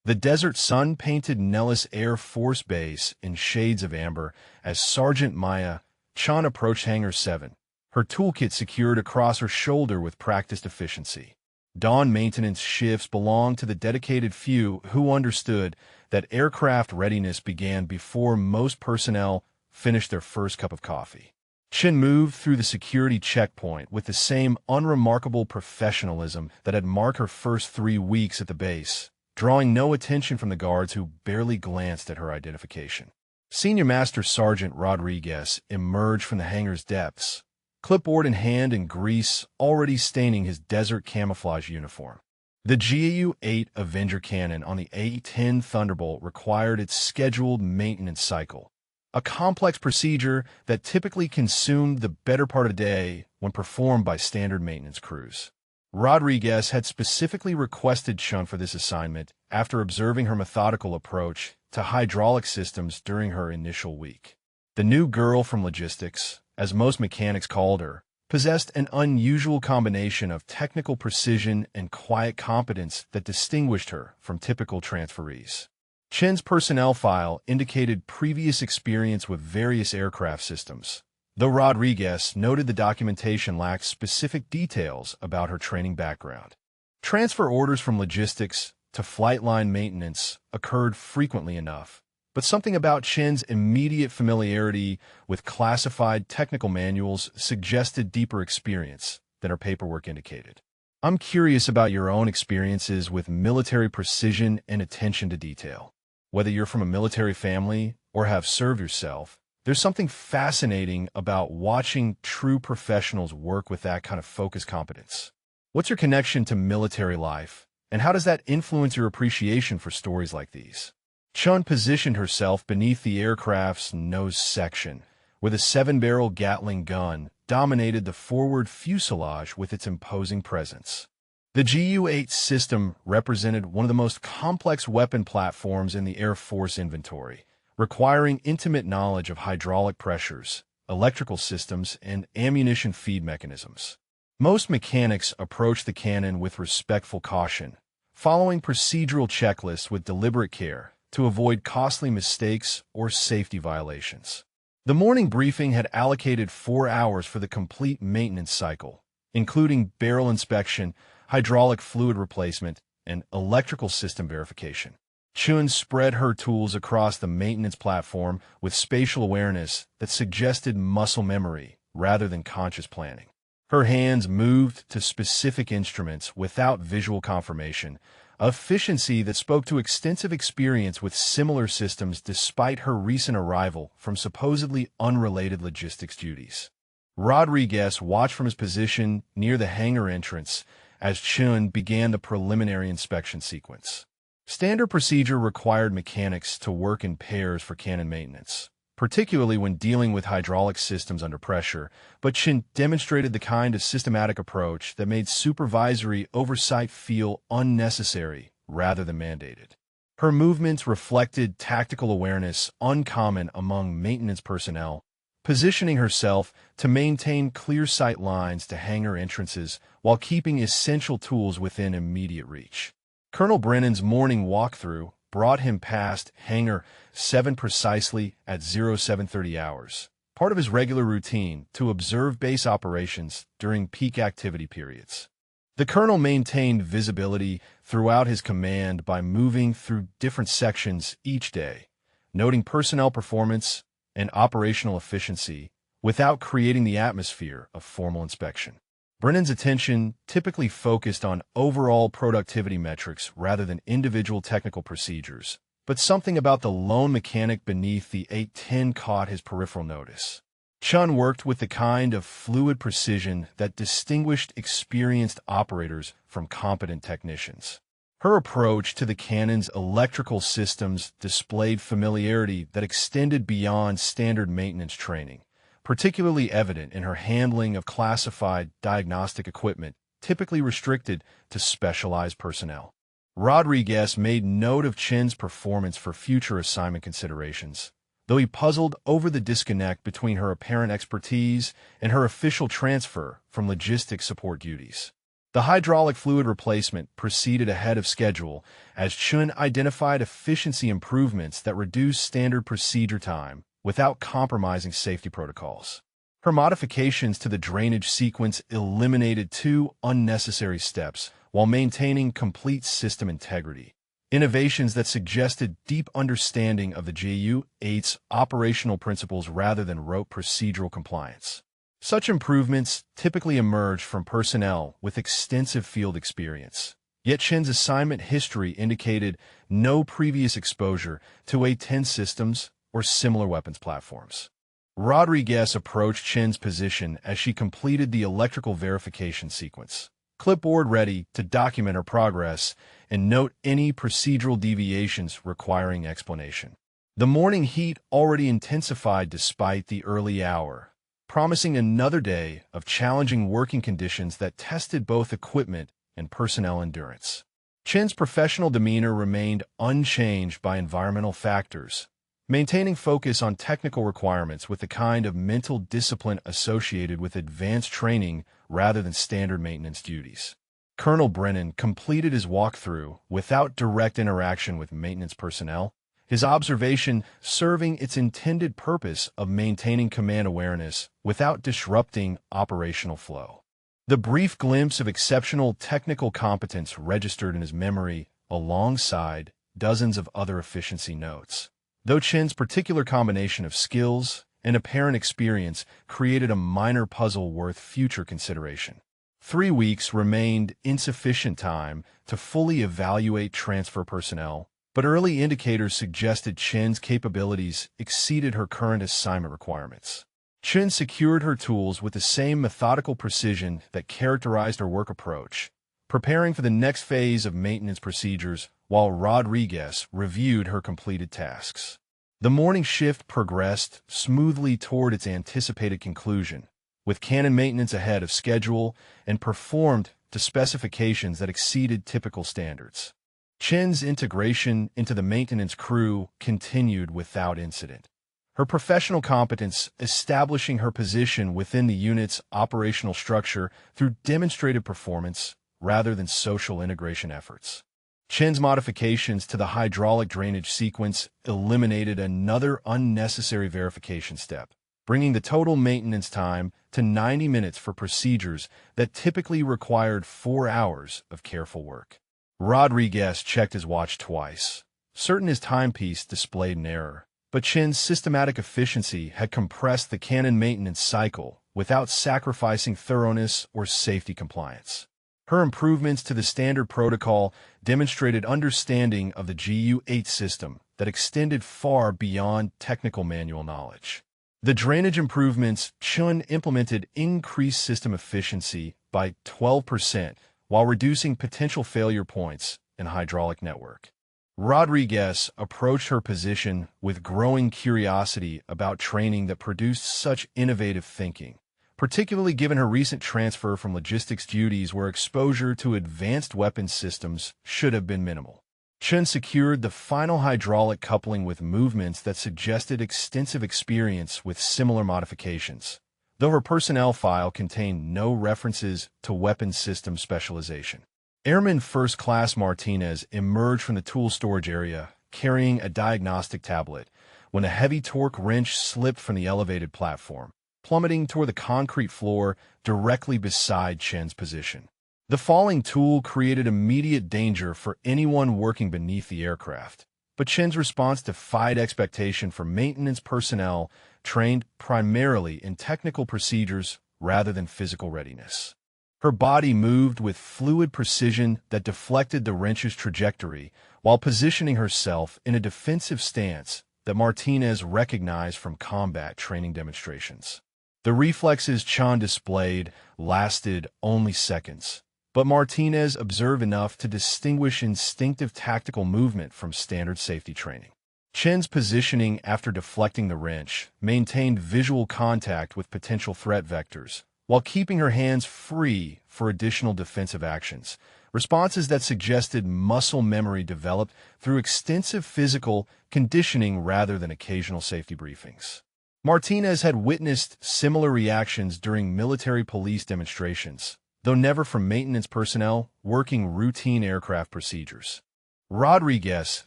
The desert sun painted Nellis Air Force Base in shades of amber as Sergeant Maya Chan approached Hangar 7, her toolkit secured across her shoulder with practiced efficiency. Dawn maintenance shifts belonged to the dedicated few who understood that aircraft readiness began before most personnel finished their first cup of coffee. Chin moved through the security checkpoint with the same unremarkable professionalism that had marked her first 3 weeks at the base, drawing no attention from the guards who barely glanced at her identification. Senior Master Sergeant Rodriguez emerged from the hangar's depths, clipboard in hand and grease already staining his desert camouflage uniform. The GAU-8 Avenger cannon on the A-10 Thunderbolt required its scheduled maintenance cycle, a complex procedure that typically consumed the better part of the day when performed by standard maintenance crews. Rodriguez had specifically requested Chun for this assignment after observing her methodical approach to hydraulic systems during her initial week. The new girl from logistics, as most mechanics called her, possessed an unusual combination of technical precision and quiet competence that distinguished her from typical transferees. Chin's personnel file indicated previous experience with various aircraft systems, though Rodriguez noted the documentation lacked specific details about her training background. Transfer orders from logistics to flight line maintenance occurred frequently enough, but something about Chin's immediate familiarity with classified technical manuals suggested deeper experience than her paperwork indicated. I'm curious about your own experiences with military precision and attention to detail. Whether you're from a military family or have served yourself, there's something fascinating about watching true professionals work with that kind of focused competence. What's your connection to military life, and how does that influence your appreciation for stories like these? Chun positioned herself beneath the aircraft's nose section, where the 7-barrel Gatling gun dominated the forward fuselage with its imposing presence. The GU-8 system represented one of the most complex weapon platforms in the Air Force inventory, requiring intimate knowledge of hydraulic pressures, electrical systems, and ammunition feed mechanisms. Most mechanics approach the cannon with respectful caution, following procedural checklists with deliberate care to avoid costly mistakes or safety violations. The morning briefing had allocated 4 hours for the complete maintenance cycle, including barrel inspection, hydraulic fluid replacement, and electrical system verification. Chun spread her tools across the maintenance platform with spatial awareness that suggested muscle memory rather than conscious planning. Her hands moved to specific instruments without visual confirmation, efficiency that spoke to extensive experience with similar systems despite her recent arrival from supposedly unrelated logistics duties. Rodriguez watched from his position near the hangar entrance as Chun began the preliminary inspection sequence. Standard procedure required mechanics to work in pairs for cannon maintenance, particularly when dealing with hydraulic systems under pressure, but Chin demonstrated the kind of systematic approach that made supervisory oversight feel unnecessary rather than mandated. Her movements reflected tactical awareness uncommon among maintenance personnel, positioning herself to maintain clear sight lines to hangar entrances while keeping essential tools within immediate reach. Colonel Brennan's morning walkthrough brought him past Hangar 7 precisely at 0730 hours, part of his regular routine to observe base operations during peak activity periods. The colonel maintained visibility throughout his command by moving through different sections each day, noting personnel performance and operational efficiency without creating the atmosphere of formal inspection. Brennan's attention typically focused on overall productivity metrics rather than individual technical procedures, but something about the lone mechanic beneath the A-10 caught his peripheral notice. Chun worked with the kind of fluid precision that distinguished experienced operators from competent technicians. Her approach to the cannon's electrical systems displayed familiarity that extended beyond standard maintenance training, particularly evident in her handling of classified diagnostic equipment typically restricted to specialized personnel. Rodriguez made note of Chin's performance for future assignment considerations, though he puzzled over the disconnect between her apparent expertise and her official transfer from logistics support duties. The hydraulic fluid replacement proceeded ahead of schedule as Chun identified efficiency improvements that reduced standard procedure time without compromising safety protocols. Her modifications to the drainage sequence eliminated 2 unnecessary steps while maintaining complete system integrity. Innovations that suggested deep understanding of the A-10's operational principles rather than rote procedural compliance. Such improvements typically emerge from personnel with extensive field experience. Yet Chen's assignment history indicated no previous exposure to A-10 systems or similar weapons platforms. Rodriguez approached Chen's position as she completed the electrical verification sequence, clipboard ready to document her progress and note any procedural deviations requiring explanation. The morning heat already intensified despite the early hour, promising another day of challenging working conditions that tested both equipment and personnel endurance. Chen's professional demeanor remained unchanged by environmental factors, maintaining focus on technical requirements with the kind of mental discipline associated with advanced training rather than standard maintenance duties. Colonel Brennan completed his walkthrough without direct interaction with maintenance personnel, his observation serving its intended purpose of maintaining command awareness without disrupting operational flow. The brief glimpse of exceptional technical competence registered in his memory alongside dozens of other efficiency notes. Though Chen's particular combination of skills and apparent experience created a minor puzzle worth future consideration. 3 weeks remained insufficient time to fully evaluate transfer personnel, but early indicators suggested Chen's capabilities exceeded her current assignment requirements. Chen secured her tools with the same methodical precision that characterized her work approach, preparing for the next phase of maintenance procedures while Rodriguez reviewed her completed tasks. The morning shift progressed smoothly toward its anticipated conclusion, with cannon maintenance ahead of schedule and performed to specifications that exceeded typical standards. Chen's integration into the maintenance crew continued without incident, her professional competence establishing her position within the unit's operational structure through demonstrated performance rather than social integration efforts. Chen's modifications to the hydraulic drainage sequence eliminated another unnecessary verification step, bringing the total maintenance time to 90 minutes for procedures that typically required 4 hours of careful work. Rodriguez checked his watch twice, certain his timepiece displayed an error, but Chen's systematic efficiency had compressed the cannon maintenance cycle without sacrificing thoroughness or safety compliance. Her improvements to the standard protocol demonstrated understanding of the GU-8 system that extended far beyond technical manual knowledge. The drainage improvements Chun implemented increased system efficiency by 12% while reducing potential failure points in hydraulic network. Rodriguez approached her position with growing curiosity about training that produced such innovative thinking, particularly given her recent transfer from logistics duties where exposure to advanced weapons systems should have been minimal. Chun secured the final hydraulic coupling with movements that suggested extensive experience with similar modifications, though her personnel file contained no references to weapons system specialization. Airman First Class Martinez emerged from the tool storage area carrying a diagnostic tablet when a heavy torque wrench slipped from the elevated platform, plummeting toward the concrete floor directly beside Chen's position. The falling tool created immediate danger for anyone working beneath the aircraft, but Chen's response defied expectation for maintenance personnel trained primarily in technical procedures rather than physical readiness. Her body moved with fluid precision that deflected the wrench's trajectory while positioning herself in a defensive stance that Martinez recognized from combat training demonstrations. The reflexes Chan displayed lasted only seconds, but Martinez observed enough to distinguish instinctive tactical movement from standard safety training. Chen's positioning after deflecting the wrench maintained visual contact with potential threat vectors, while keeping her hands free for additional defensive actions, responses that suggested muscle memory developed through extensive physical conditioning rather than occasional safety briefings. Martinez had witnessed similar reactions during military police demonstrations, though never from maintenance personnel working routine aircraft procedures. Rodriguez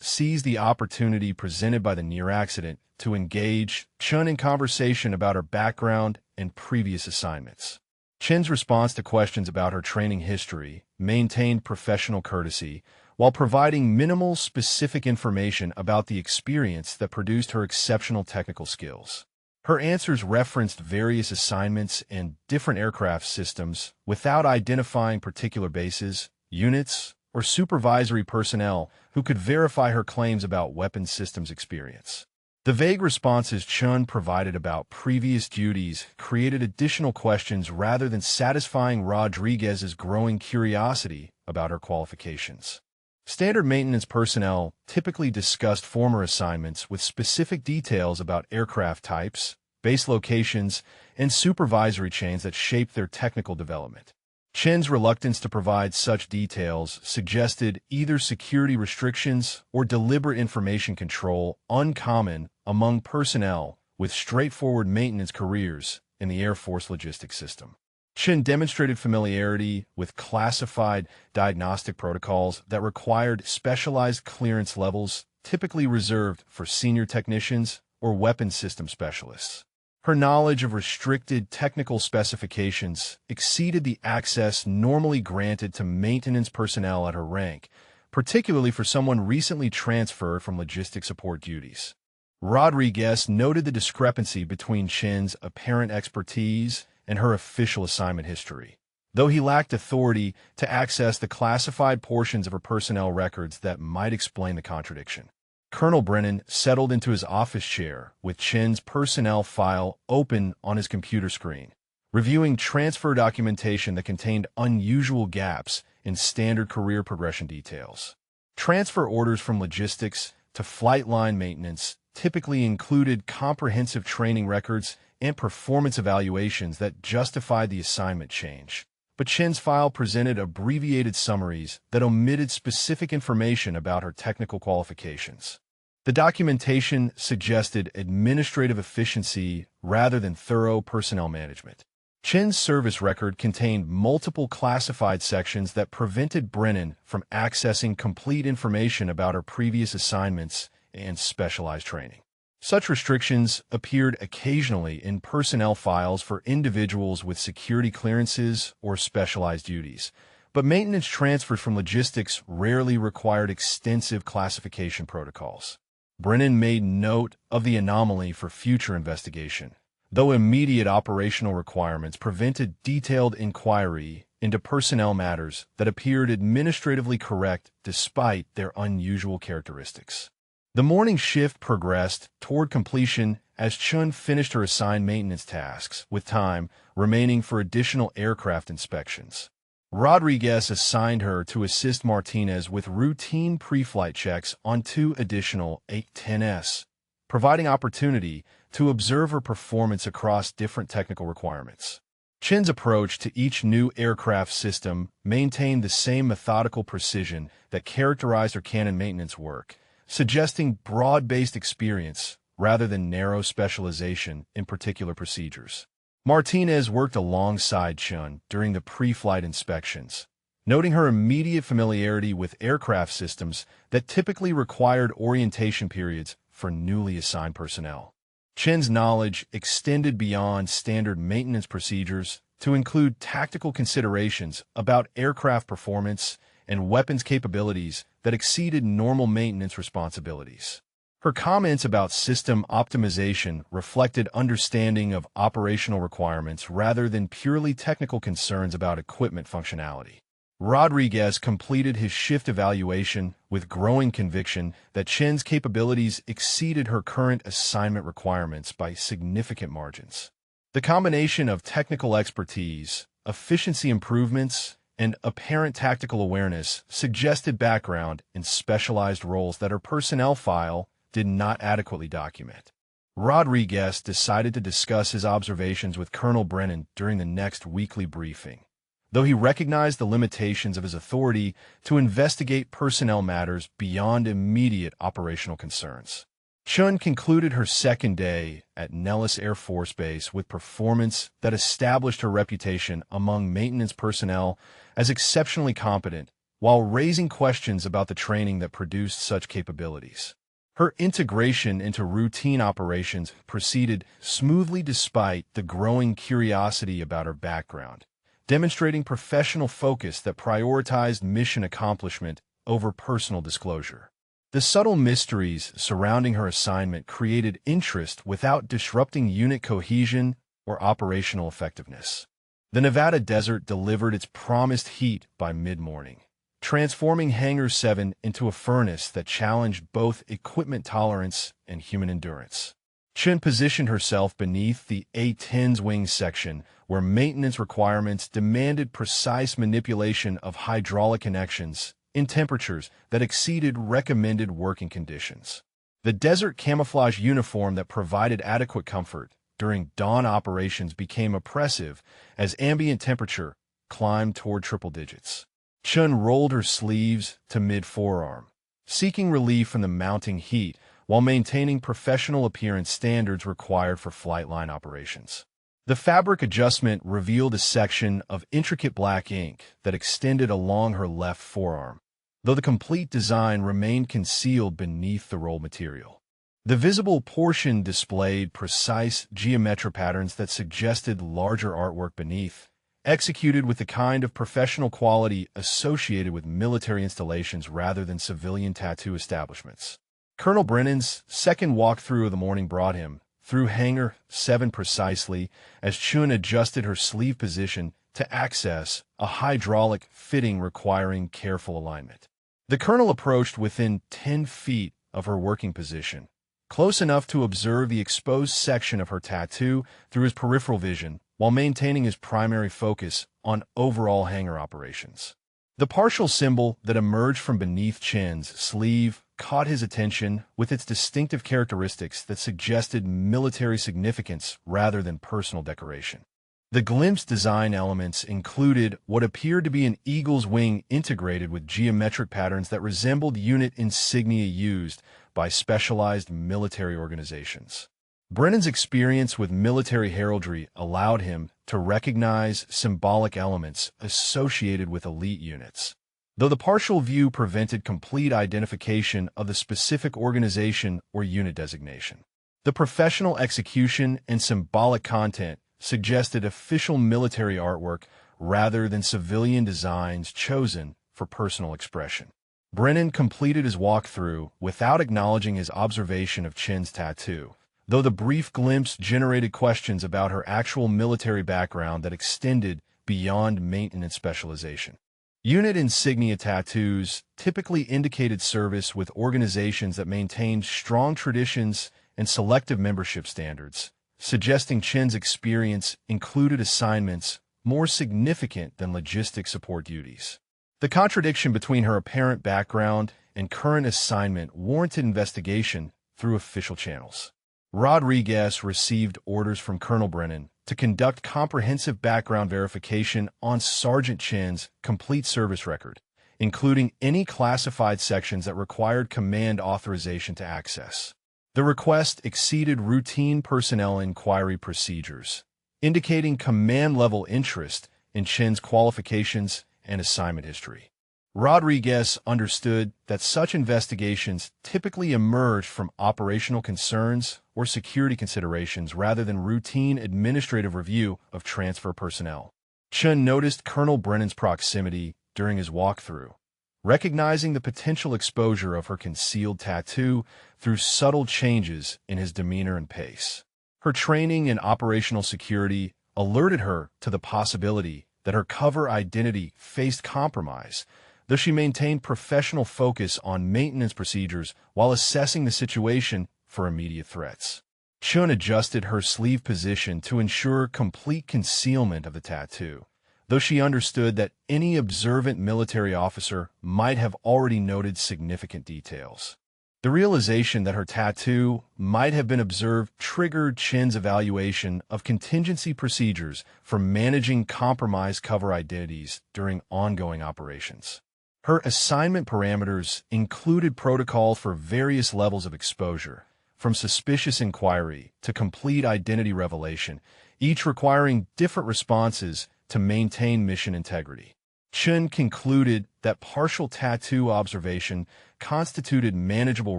seized the opportunity presented by the near accident to engage Chun in conversation about her background and previous assignments. Chen's response to questions about her training history maintained professional courtesy while providing minimal specific information about the experience that produced her exceptional technical skills. Her answers referenced various assignments and different aircraft systems without identifying particular bases, units, or supervisory personnel who could verify her claims about weapons systems experience. The vague responses Chun provided about previous duties created additional questions rather than satisfying Rodriguez's growing curiosity about her qualifications. Standard maintenance personnel typically discussed former assignments with specific details about aircraft types, base locations, and supervisory chains that shaped their technical development. Chen's reluctance to provide such details suggested either security restrictions or deliberate information control uncommon among personnel with straightforward maintenance careers in the Air Force logistics system. Chen demonstrated familiarity with classified diagnostic protocols that required specialized clearance levels typically reserved for senior technicians or weapons system specialists. Her knowledge of restricted technical specifications exceeded the access normally granted to maintenance personnel at her rank, particularly for someone recently transferred from logistics support duties. Rodriguez noted the discrepancy between Chen's apparent expertise and her official assignment history, though he lacked authority to access the classified portions of her personnel records that might explain the contradiction. Colonel Brennan settled into his office chair with Chen's personnel file open on his computer screen, reviewing transfer documentation that contained unusual gaps in standard career progression details. Transfer orders from logistics to flight line maintenance typically included comprehensive training records and performance evaluations that justified the assignment change. But Chen's file presented abbreviated summaries that omitted specific information about her technical qualifications. The documentation suggested administrative efficiency rather than thorough personnel management. Chen's service record contained multiple classified sections that prevented Brennan from accessing complete information about her previous assignments and specialized training. Such restrictions appeared occasionally in personnel files for individuals with security clearances or specialized duties, but maintenance transfers from logistics rarely required extensive classification protocols. Brennan made note of the anomaly for future investigation, though immediate operational requirements prevented detailed inquiry into personnel matters that appeared administratively correct despite their unusual characteristics. The morning shift progressed toward completion as Chun finished her assigned maintenance tasks, with time remaining for additional aircraft inspections. Rodriguez assigned her to assist Martinez with routine pre-flight checks on 2 additional A-10's, providing opportunity to observe her performance across different technical requirements. Chen's approach to each new aircraft system maintained the same methodical precision that characterized her cannon maintenance work, suggesting broad-based experience rather than narrow specialization in particular procedures. Martinez worked alongside Chun during the pre-flight inspections, noting her immediate familiarity with aircraft systems that typically required orientation periods for newly assigned personnel. Chen's knowledge extended beyond standard maintenance procedures to include tactical considerations about aircraft performance and weapons capabilities that exceeded normal maintenance responsibilities. Her comments about system optimization reflected understanding of operational requirements rather than purely technical concerns about equipment functionality. Rodriguez completed his shift evaluation with growing conviction that Chen's capabilities exceeded her current assignment requirements by significant margins. The combination of technical expertise, efficiency improvements, and apparent tactical awareness suggested background in specialized roles that her personnel file did not adequately document. Rodriguez decided to discuss his observations with Colonel Brennan during the next weekly briefing, though he recognized the limitations of his authority to investigate personnel matters beyond immediate operational concerns. Chun concluded her second day at Nellis Air Force Base with performance that established her reputation among maintenance personnel as exceptionally competent, while raising questions about the training that produced such capabilities. Her integration into routine operations proceeded smoothly despite the growing curiosity about her background, demonstrating professional focus that prioritized mission accomplishment over personal disclosure. The subtle mysteries surrounding her assignment created interest without disrupting unit cohesion or operational effectiveness. The Nevada desert delivered its promised heat by mid-morning, transforming Hangar 7 into a furnace that challenged both equipment tolerance and human endurance. Chun positioned herself beneath the A-10's wing section, where maintenance requirements demanded precise manipulation of hydraulic connections in temperatures that exceeded recommended working conditions. The desert camouflage uniform that provided adequate comfort during dawn operations became oppressive as ambient temperature climbed toward triple digits. Chun rolled her sleeves to mid-forearm, seeking relief from the mounting heat while maintaining professional appearance standards required for flight line operations. The fabric adjustment revealed a section of intricate black ink that extended along her left forearm, though the complete design remained concealed beneath the rolled material. The visible portion displayed precise geometric patterns that suggested larger artwork beneath, executed with the kind of professional quality associated with military installations rather than civilian tattoo establishments. Colonel Brennan's second walkthrough of the morning brought him through Hangar 7 precisely as Chun adjusted her sleeve position to access a hydraulic fitting requiring careful alignment. The colonel approached within 10 feet of her working position, close enough to observe the exposed section of her tattoo through his peripheral vision while maintaining his primary focus on overall hangar operations. The partial symbol that emerged from beneath Chun's sleeve caught his attention with its distinctive characteristics that suggested military significance rather than personal decoration. The glimpse design elements included what appeared to be an eagle's wing integrated with geometric patterns that resembled unit insignia used by specialized military organizations. Brennan's experience with military heraldry allowed him to recognize symbolic elements associated with elite units, though the partial view prevented complete identification of the specific organization or unit designation. The professional execution and symbolic content suggested official military artwork rather than civilian designs chosen for personal expression. Brennan completed his walkthrough without acknowledging his observation of Chun's tattoo, though the brief glimpse generated questions about her actual military background that extended beyond maintenance specialization. Unit insignia tattoos typically indicated service with organizations that maintained strong traditions and selective membership standards, suggesting Chun's experience included assignments more significant than logistic support duties. The contradiction between her apparent background and current assignment warranted investigation through official channels. Rodriguez received orders from Colonel Brennan to conduct comprehensive background verification on Sergeant Chun's complete service record, including any classified sections that required command authorization to access. The request exceeded routine personnel inquiry procedures, indicating command-level interest in Chun's qualifications and assignment history. Rodriguez understood that such investigations typically emerged from operational concerns or security considerations rather than routine administrative review of transfer personnel. Chun noticed Colonel Brennan's proximity during his walkthrough, recognizing the potential exposure of her concealed tattoo through subtle changes in his demeanor and pace. Her training in operational security alerted her to the possibility that her cover identity faced compromise, though she maintained professional focus on maintenance procedures while assessing the situation for immediate threats. Chun adjusted her sleeve position to ensure complete concealment of the tattoo, though she understood that any observant military officer might have already noted significant details. The realization that her tattoo might have been observed triggered Chun's evaluation of contingency procedures for managing compromised cover identities during ongoing operations. Her assignment parameters included protocol for various levels of exposure, from suspicious inquiry to complete identity revelation, each requiring different responses to maintain mission integrity. Chun concluded that partial tattoo observation constituted manageable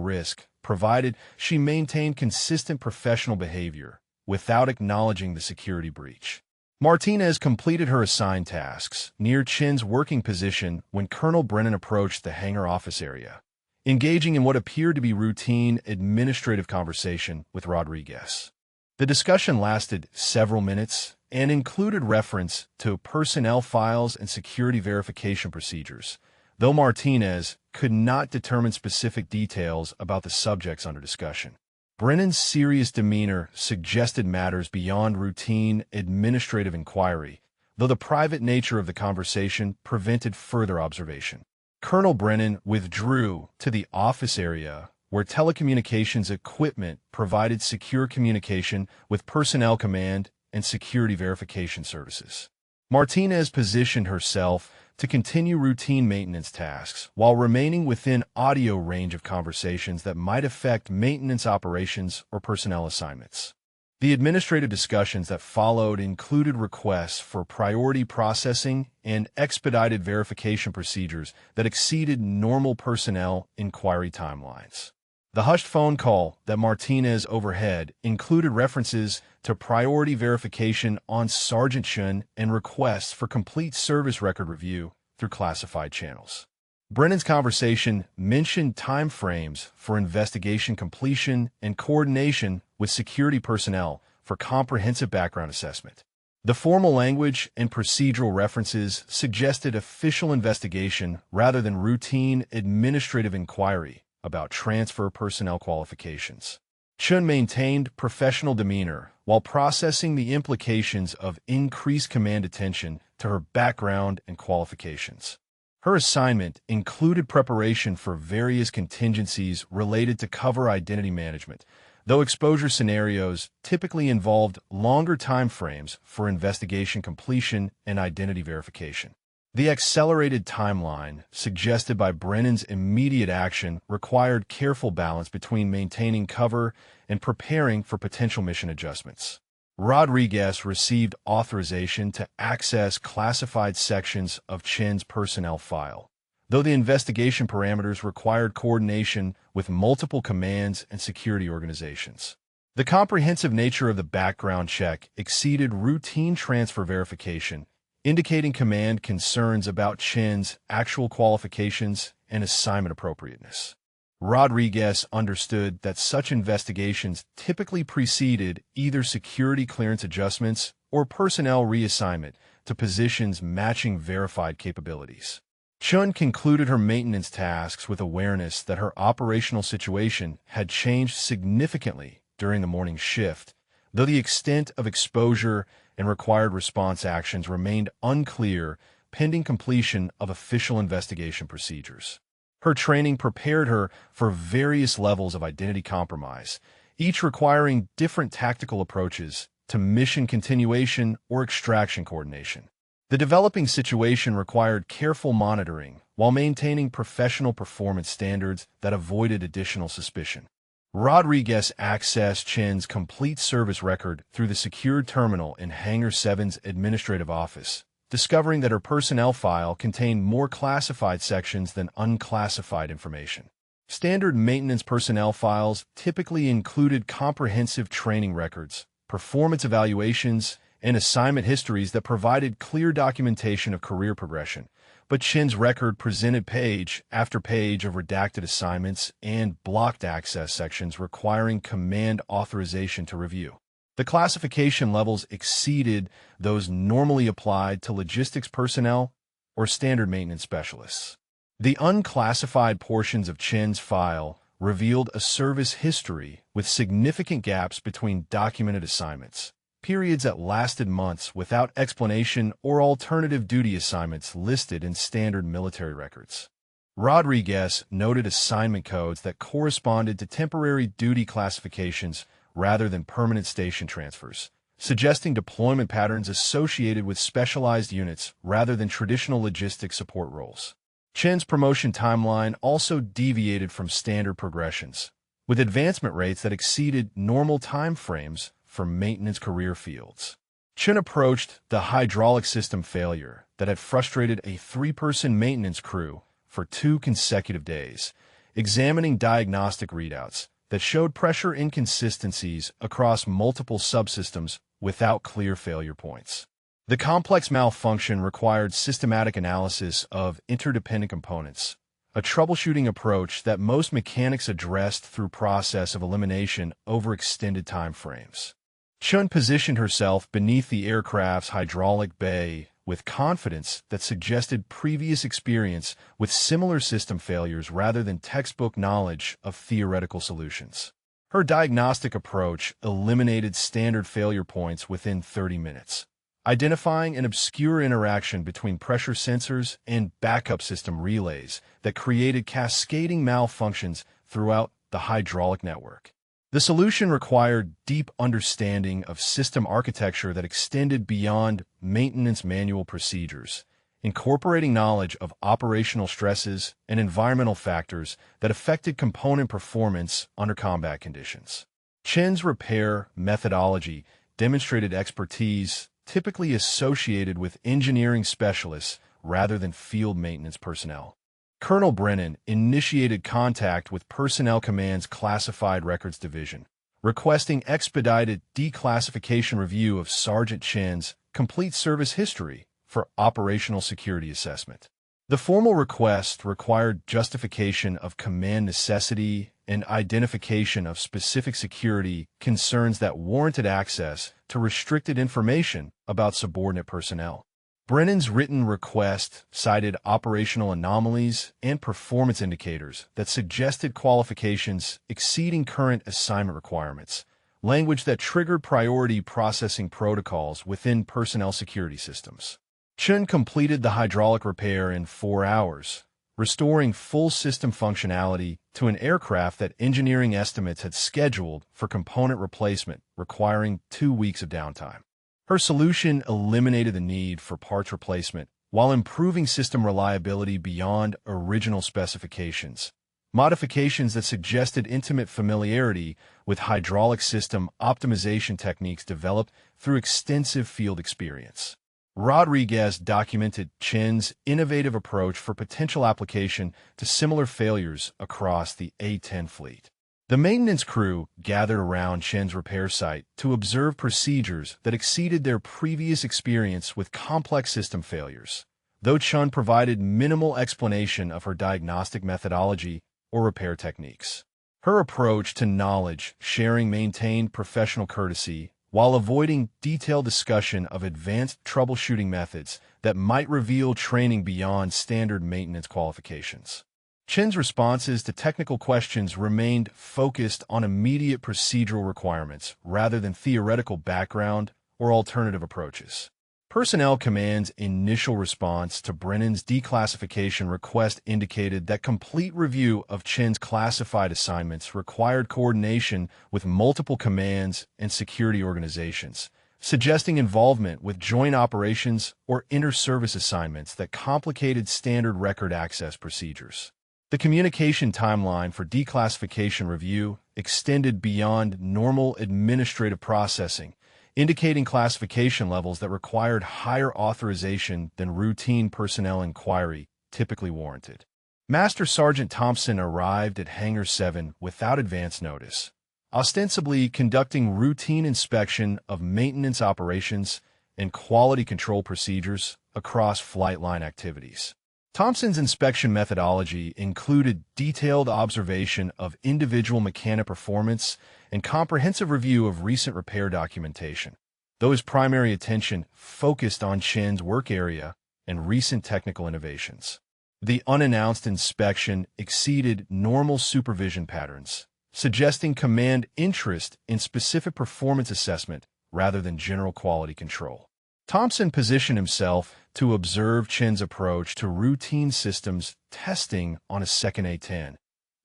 risk, provided she maintained consistent professional behavior without acknowledging the security breach. Martinez completed her assigned tasks near Chin's working position when Colonel Brennan approached the hangar office area, engaging in what appeared to be routine administrative conversation with Rodriguez. The discussion lasted several minutes and included reference to personnel files and security verification procedures, though Martinez could not determine specific details about the subjects under discussion. Brennan's serious demeanor suggested matters beyond routine administrative inquiry, though the private nature of the conversation prevented further observation. Colonel Brennan withdrew to the office area where telecommunications equipment provided secure communication with personnel command and security verification services. Martinez positioned herself to continue routine maintenance tasks while remaining within audio range of conversations that might affect maintenance operations or personnel assignments. The administrative discussions that followed included requests for priority processing and expedited verification procedures that exceeded normal personnel inquiry timelines. The hushed phone call that Martinez overheard included references to priority verification on Sergeant Chun and requests for complete service record review through classified channels. Brennan's conversation mentioned time frames for investigation completion and coordination with security personnel for comprehensive background assessment. The formal language and procedural references suggested official investigation rather than routine administrative inquiry about transfer personnel qualifications. Chun maintained professional demeanor while processing the implications of increased command attention to her background and qualifications. Her assignment included preparation for various contingencies related to cover identity management, though exposure scenarios typically involved longer time frames for investigation completion and identity verification. The accelerated timeline suggested by Brennan's immediate action required careful balance between maintaining cover and preparing for potential mission adjustments. Rodriguez received authorization to access classified sections of Chin's personnel file, though the investigation parameters required coordination with multiple commands and security organizations. The comprehensive nature of the background check exceeded routine transfer verification, indicating command concerns about Chin's actual qualifications and assignment appropriateness. Rodriguez understood that such investigations typically preceded either security clearance adjustments or personnel reassignment to positions matching verified capabilities. Chun concluded her maintenance tasks with awareness that her operational situation had changed significantly during the morning shift, though the extent of exposure and required response actions remained unclear pending completion of official investigation procedures. Her training prepared her for various levels of identity compromise, each requiring different tactical approaches to mission continuation or extraction coordination. The developing situation required careful monitoring while maintaining professional performance standards that avoided additional suspicion. Rodriguez accessed Chin's complete service record through the secured terminal in Hangar 7's administrative office, discovering that her personnel file contained more classified sections than unclassified information. Standard maintenance personnel files typically included comprehensive training records, performance evaluations, and assignment histories that provided clear documentation of career progression, but Chin's record presented page after page of redacted assignments and blocked access sections requiring command authorization to review. The classification levels exceeded those normally applied to logistics personnel or standard maintenance specialists. The unclassified portions of Chin's file revealed a service history with significant gaps between documented assignments, periods that lasted months without explanation or alternative duty assignments listed in standard military records. Rodriguez noted assignment codes that corresponded to temporary duty classifications rather than permanent station transfers, suggesting deployment patterns associated with specialized units rather than traditional logistics support roles. Chin's promotion timeline also deviated from standard progressions, with advancement rates that exceeded normal time frames for maintenance career fields. Chen approached the hydraulic system failure that had frustrated a three-person maintenance crew for 2 consecutive days, examining diagnostic readouts that showed pressure inconsistencies across multiple subsystems without clear failure points. The complex malfunction required systematic analysis of interdependent components, a troubleshooting approach that most mechanics addressed through process of elimination over extended time frames. Chun positioned herself beneath the aircraft's hydraulic bay with confidence that suggested previous experience with similar system failures rather than textbook knowledge of theoretical solutions. Her diagnostic approach eliminated standard failure points within 30 minutes, identifying an obscure interaction between pressure sensors and backup system relays that created cascading malfunctions throughout the hydraulic network. The solution required deep understanding of system architecture that extended beyond maintenance manual procedures, incorporating knowledge of operational stresses and environmental factors that affected component performance under combat conditions. Chen's repair methodology demonstrated expertise typically associated with engineering specialists rather than field maintenance personnel. Colonel Brennan initiated contact with Personnel Command's Classified Records Division, requesting expedited declassification review of Sergeant Chen's complete service history for operational security assessment. The formal request required justification of command necessity and identification of specific security concerns that warranted access to restricted information about subordinate personnel. Brennan's written request cited operational anomalies and performance indicators that suggested qualifications exceeding current assignment requirements, language that triggered priority processing protocols within personnel security systems. Chun completed the hydraulic repair in 4 hours, restoring full system functionality to an aircraft that engineering estimates had scheduled for component replacement, requiring 2 weeks of downtime. Her solution eliminated the need for parts replacement while improving system reliability beyond original specifications, modifications that suggested intimate familiarity with hydraulic system optimization techniques developed through extensive field experience. Rodriguez documented Chen's innovative approach for potential application to similar failures across the A-10 fleet. The maintenance crew gathered around Chen's repair site to observe procedures that exceeded their previous experience with complex system failures, though Chun provided minimal explanation of her diagnostic methodology or repair techniques. Her approach to knowledge sharing maintained professional courtesy while avoiding detailed discussion of advanced troubleshooting methods that might reveal training beyond standard maintenance qualifications. Chen's responses to technical questions remained focused on immediate procedural requirements rather than theoretical background or alternative approaches. Personnel Command's initial response to Brennan's declassification request indicated that complete review of Chen's classified assignments required coordination with multiple commands and security organizations, suggesting involvement with joint operations or inter-service assignments that complicated standard record access procedures. The communication timeline for declassification review extended beyond normal administrative processing, indicating classification levels that required higher authorization than routine personnel inquiry typically warranted. Master Sergeant Thompson arrived at Hangar 7 without advance notice, ostensibly conducting routine inspection of maintenance operations and quality control procedures across flight line activities. Thompson's inspection methodology included detailed observation of individual mechanic performance and comprehensive review of recent repair documentation, though his primary attention focused on Chen's work area and recent technical innovations. The unannounced inspection exceeded normal supervision patterns, suggesting command interest in specific performance assessment rather than general quality control. Thompson positioned himself to observe Chen's approach to routine systems testing on a second A-10,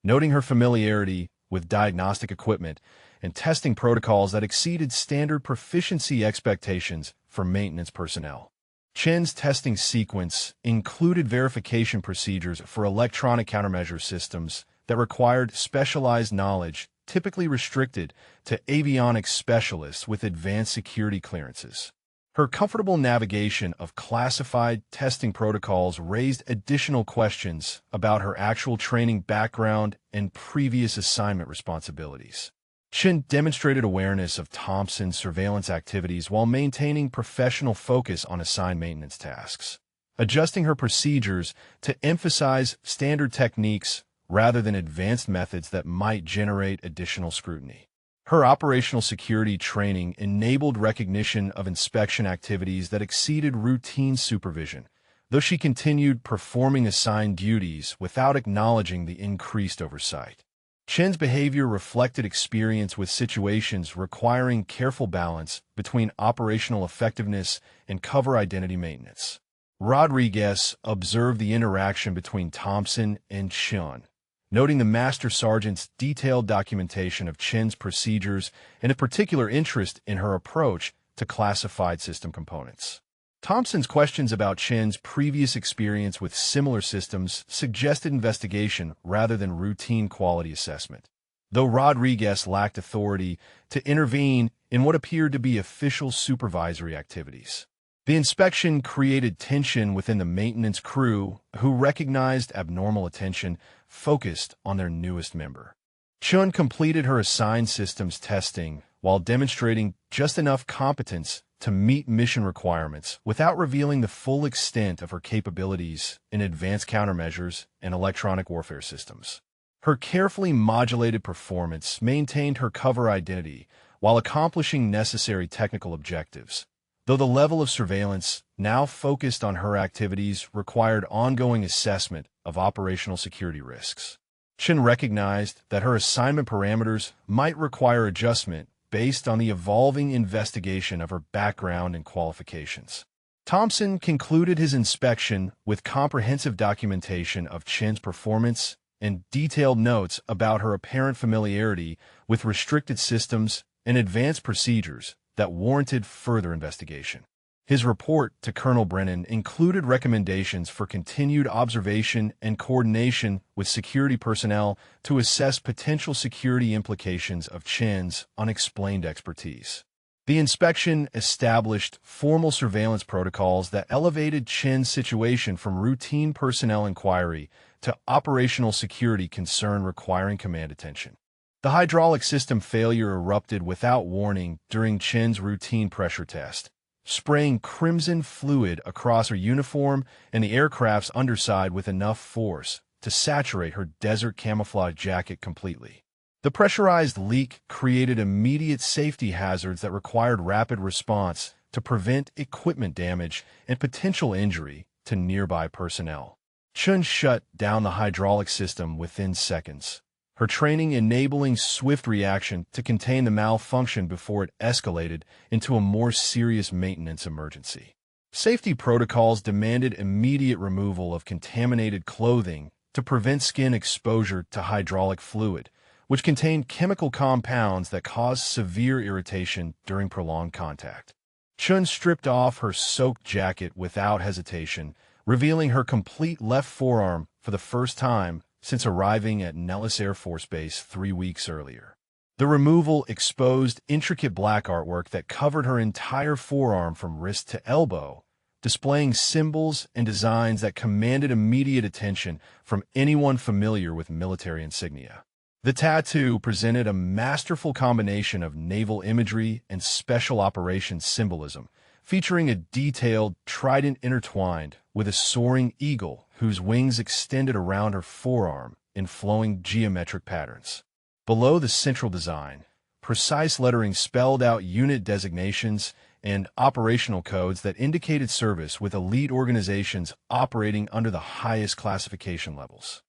noting her familiarity with diagnostic equipment and testing protocols that exceeded standard proficiency expectations for maintenance personnel. Chen's testing sequence included verification procedures for electronic countermeasure systems that required specialized knowledge typically restricted to avionics specialists with advanced security clearances. Her comfortable navigation of classified testing protocols raised additional questions about her actual training background and previous assignment responsibilities. Chen demonstrated awareness of Thompson's surveillance activities while maintaining professional focus on assigned maintenance tasks, adjusting her procedures to emphasize standard techniques rather than advanced methods that might generate additional scrutiny. Her operational security training enabled recognition of inspection activities that exceeded routine supervision, though she continued performing assigned duties without acknowledging the increased oversight. Chen's behavior reflected experience with situations requiring careful balance between operational effectiveness and cover identity maintenance. Rodriguez observed the interaction between Thompson and Chen, noting the Master Sergeant's detailed documentation of Chen's procedures and a particular interest in her approach to classified system components. Thompson's questions about Chen's previous experience with similar systems suggested investigation rather than routine quality assessment, though Rodriguez lacked authority to intervene in what appeared to be official supervisory activities. The inspection created tension within the maintenance crew, who recognized abnormal attention focused on their newest member. Chun completed her assigned systems testing while demonstrating just enough competence to meet mission requirements without revealing the full extent of her capabilities in advanced countermeasures and electronic warfare systems. Her carefully modulated performance maintained her cover identity while accomplishing necessary technical objectives, though the level of surveillance now focused on her activities required ongoing assessment of operational security risks. Chen recognized that her assignment parameters might require adjustment based on the evolving investigation of her background and qualifications. Thompson concluded his inspection with comprehensive documentation of Chen's performance and detailed notes about her apparent familiarity with restricted systems and advanced procedures that warranted further investigation. His report to Colonel Brennan included recommendations for continued observation and coordination with security personnel to assess potential security implications of Chen's unexplained expertise. The inspection established formal surveillance protocols that elevated Chen's situation from routine personnel inquiry to operational security concern requiring command attention. The hydraulic system failure erupted without warning during Chen's routine pressure test, spraying crimson fluid across her uniform and the aircraft's underside with enough force to saturate her desert camouflage jacket completely. The pressurized leak created immediate safety hazards that required rapid response to prevent equipment damage and potential injury to nearby personnel. Chun shut down the hydraulic system within seconds, her training enabling swift reaction to contain the malfunction before it escalated into a more serious maintenance emergency. Safety protocols demanded immediate removal of contaminated clothing to prevent skin exposure to hydraulic fluid, which contained chemical compounds that cause severe irritation during prolonged contact. Chun stripped off her soaked jacket without hesitation, revealing her complete left forearm for the first time since arriving at Nellis Air Force Base 3 weeks earlier. The removal exposed intricate black artwork that covered her entire forearm from wrist to elbow, displaying symbols and designs that commanded immediate attention from anyone familiar with military insignia. The tattoo presented a masterful combination of naval imagery and special operations symbolism, featuring a detailed trident intertwined with a soaring eagle whose wings extended around her forearm in flowing geometric patterns. Below the central design, precise lettering spelled out unit designations and operational codes that indicated service with elite organizations operating under the highest classification levels.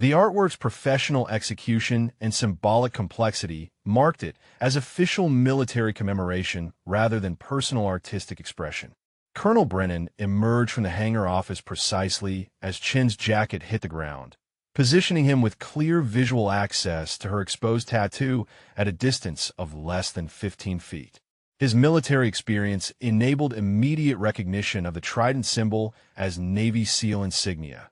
The artwork's professional execution and symbolic complexity marked it as official military commemoration rather than personal artistic expression. Colonel Brennan emerged from the hangar office precisely as Chen's jacket hit the ground, positioning him with clear visual access to her exposed tattoo at a distance of less than 15 feet. His military experience enabled immediate recognition of the trident symbol as Navy SEAL insignia,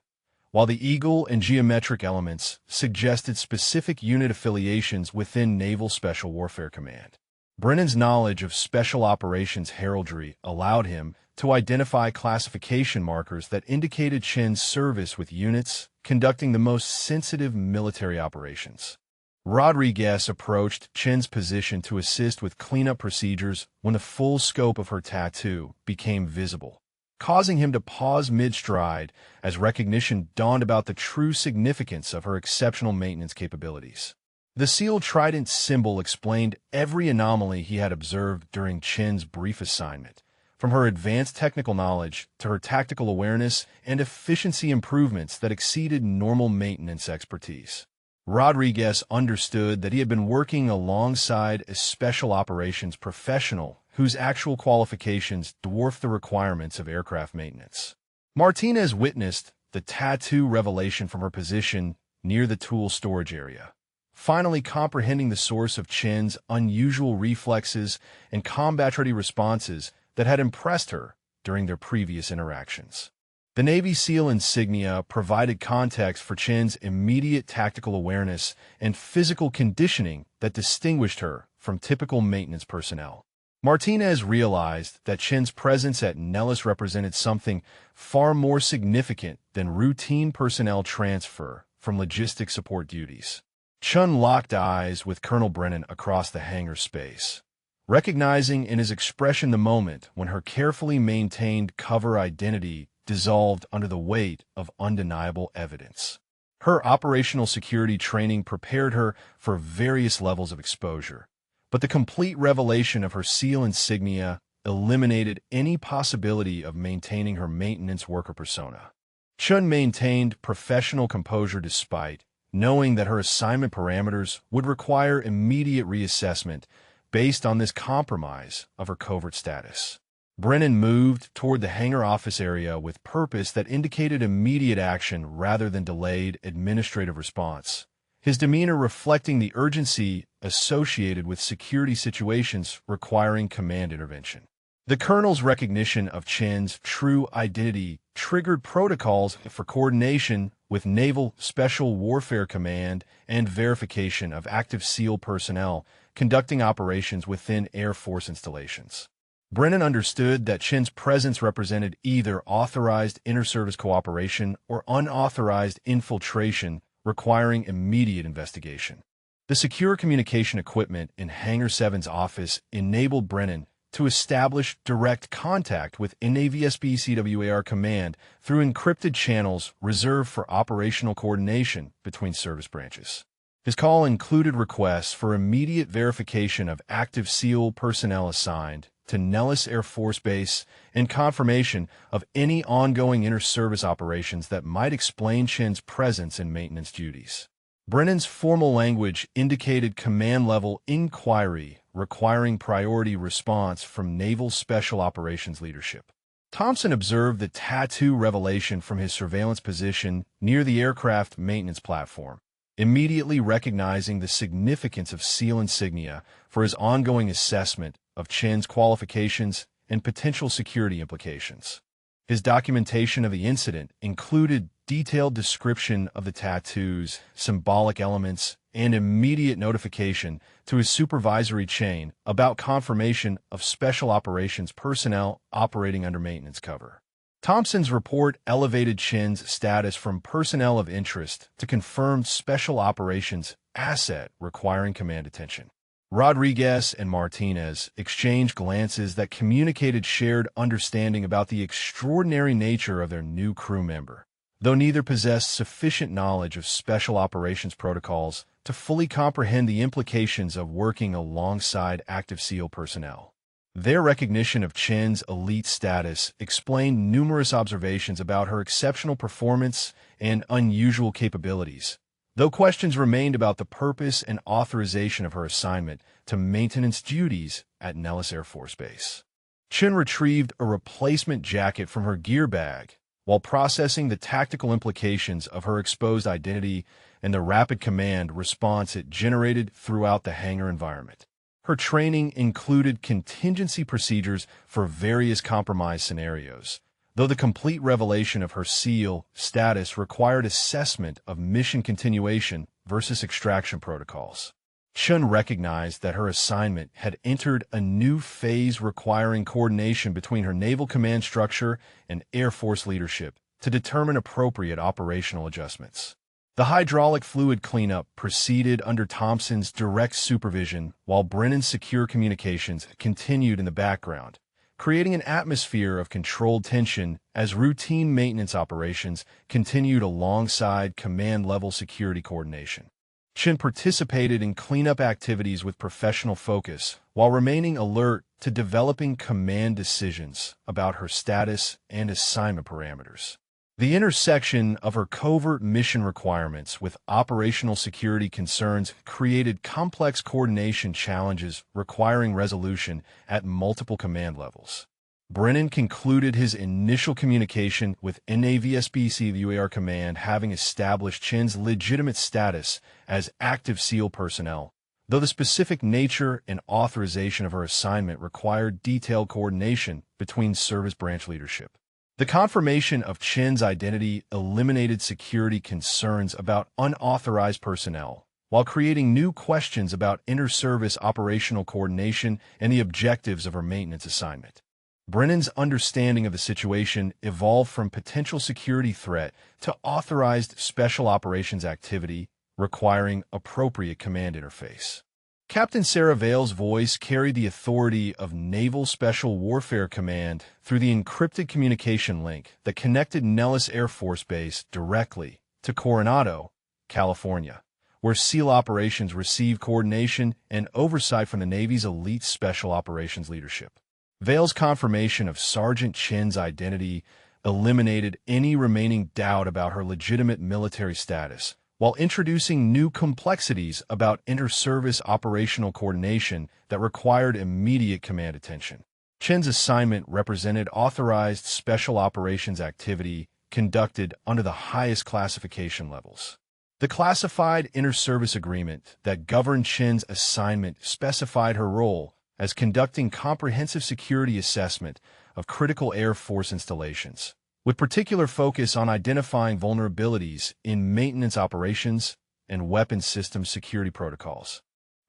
while the eagle and geometric elements suggested specific unit affiliations within Naval Special Warfare Command. Brennan's knowledge of special operations heraldry allowed him to identify classification markers that indicated Chen's service with units conducting the most sensitive military operations. Rodriguez approached Chen's position to assist with cleanup procedures when the full scope of her tattoo became visible, causing him to pause mid-stride as recognition dawned about the true significance of her exceptional maintenance capabilities. The Seal Trident symbol explained every anomaly he had observed during Chen's brief assignment, from her advanced technical knowledge to her tactical awareness and efficiency improvements that exceeded normal maintenance expertise. Rodriguez understood that he had been working alongside a special operations professional whose actual qualifications dwarfed the requirements of aircraft maintenance. Martinez witnessed the tattoo revelation from her position near the tool storage area, finally comprehending the source of Chen's unusual reflexes and combat-ready responses that had impressed her during their previous interactions. The Navy SEAL insignia provided context for Chen's immediate tactical awareness and physical conditioning that distinguished her from typical maintenance personnel. Martinez realized that Chen's presence at Nellis represented something far more significant than routine personnel transfer from logistic support duties. Chun locked eyes with Colonel Brennan across the hangar space, recognizing in his expression the moment when her carefully maintained cover identity dissolved under the weight of undeniable evidence. Her operational security training prepared her for various levels of exposure, but the complete revelation of her SEAL insignia eliminated any possibility of maintaining her maintenance worker persona. Chun maintained professional composure despite knowing that her assignment parameters would require immediate reassessment based on this compromise of her covert status. Brennan moved toward the hangar office area with purpose that indicated immediate action rather than delayed administrative response, his demeanor reflecting the urgency associated with security situations requiring command intervention. The colonel's recognition of Chen's true identity triggered protocols for coordination with Naval Special Warfare Command and verification of active SEAL personnel conducting operations within Air Force installations. Brennan understood that Chen's presence represented either authorized inter-service cooperation or unauthorized infiltration requiring immediate investigation. The secure communication equipment in Hangar 7's office enabled Brennan to establish direct contact with NAVSB CWAR Command through encrypted channels reserved for operational coordination between service branches. His call included requests for immediate verification of active SEAL personnel assigned to Nellis Air Force Base and confirmation of any ongoing inter-service operations that might explain Chen's presence and maintenance duties. Brennan's formal language indicated command-level inquiry requiring priority response from Naval Special Operations leadership. Thompson observed the tattoo revelation from his surveillance position near the aircraft maintenance platform, immediately recognizing the significance of SEAL insignia for his ongoing assessment of Chen's qualifications and potential security implications. His documentation of the incident included detailed description of the tattoo's symbolic elements and immediate notification to his supervisory chain about confirmation of special operations personnel operating under maintenance cover. Thompson's report elevated Chen's status from personnel of interest to confirmed special operations asset requiring command attention. Rodriguez and Martinez exchanged glances that communicated shared understanding about the extraordinary nature of their new crew member, though neither possessed sufficient knowledge of special operations protocols to fully comprehend the implications of working alongside active SEAL personnel. Their recognition of Chen's elite status explained numerous observations about her exceptional performance and unusual capabilities, though questions remained about the purpose and authorization of her assignment to maintenance duties at Nellis Air Force Base. Chen retrieved a replacement jacket from her gear bag while processing the tactical implications of her exposed identity and the rapid command response it generated throughout the hangar environment. Her training included contingency procedures for various compromise scenarios, though the complete revelation of her SEAL status required assessment of mission continuation versus extraction protocols. Chun recognized that her assignment had entered a new phase requiring coordination between her naval command structure and Air Force leadership to determine appropriate operational adjustments. The hydraulic fluid cleanup proceeded under Thompson's direct supervision while Brennan's secure communications continued in the background, creating an atmosphere of controlled tension as routine maintenance operations continued alongside command-level security coordination. Chin participated in cleanup activities with professional focus while remaining alert to developing command decisions about her status and assignment parameters. The intersection of her covert mission requirements with operational security concerns created complex coordination challenges requiring resolution at multiple command levels. Brennan concluded his initial communication with NAVSBC Command having established Chin's legitimate status as active SEAL personnel, though the specific nature and authorization of her assignment required detailed coordination between service branch leadership. The confirmation of Chin's identity eliminated security concerns about unauthorized personnel, while creating new questions about inter-service operational coordination and the objectives of her maintenance assignment. Brennan's understanding of the situation evolved from potential security threat to authorized special operations activity requiring appropriate command interface. Captain Sarah Vale's voice carried the authority of Naval Special Warfare Command through the encrypted communication link that connected Nellis Air Force Base directly to Coronado, California, where SEAL operations received coordination and oversight from the Navy's elite special operations leadership. Vale's confirmation of Sergeant Chin's identity eliminated any remaining doubt about her legitimate military status, while introducing new complexities about inter-service operational coordination that required immediate command attention. Chin's assignment represented authorized special operations activity conducted under the highest classification levels. The classified inter-service agreement that governed Chin's assignment specified her role as conducting comprehensive security assessment of critical Air Force installations, with particular focus on identifying vulnerabilities in maintenance operations and weapons system security protocols.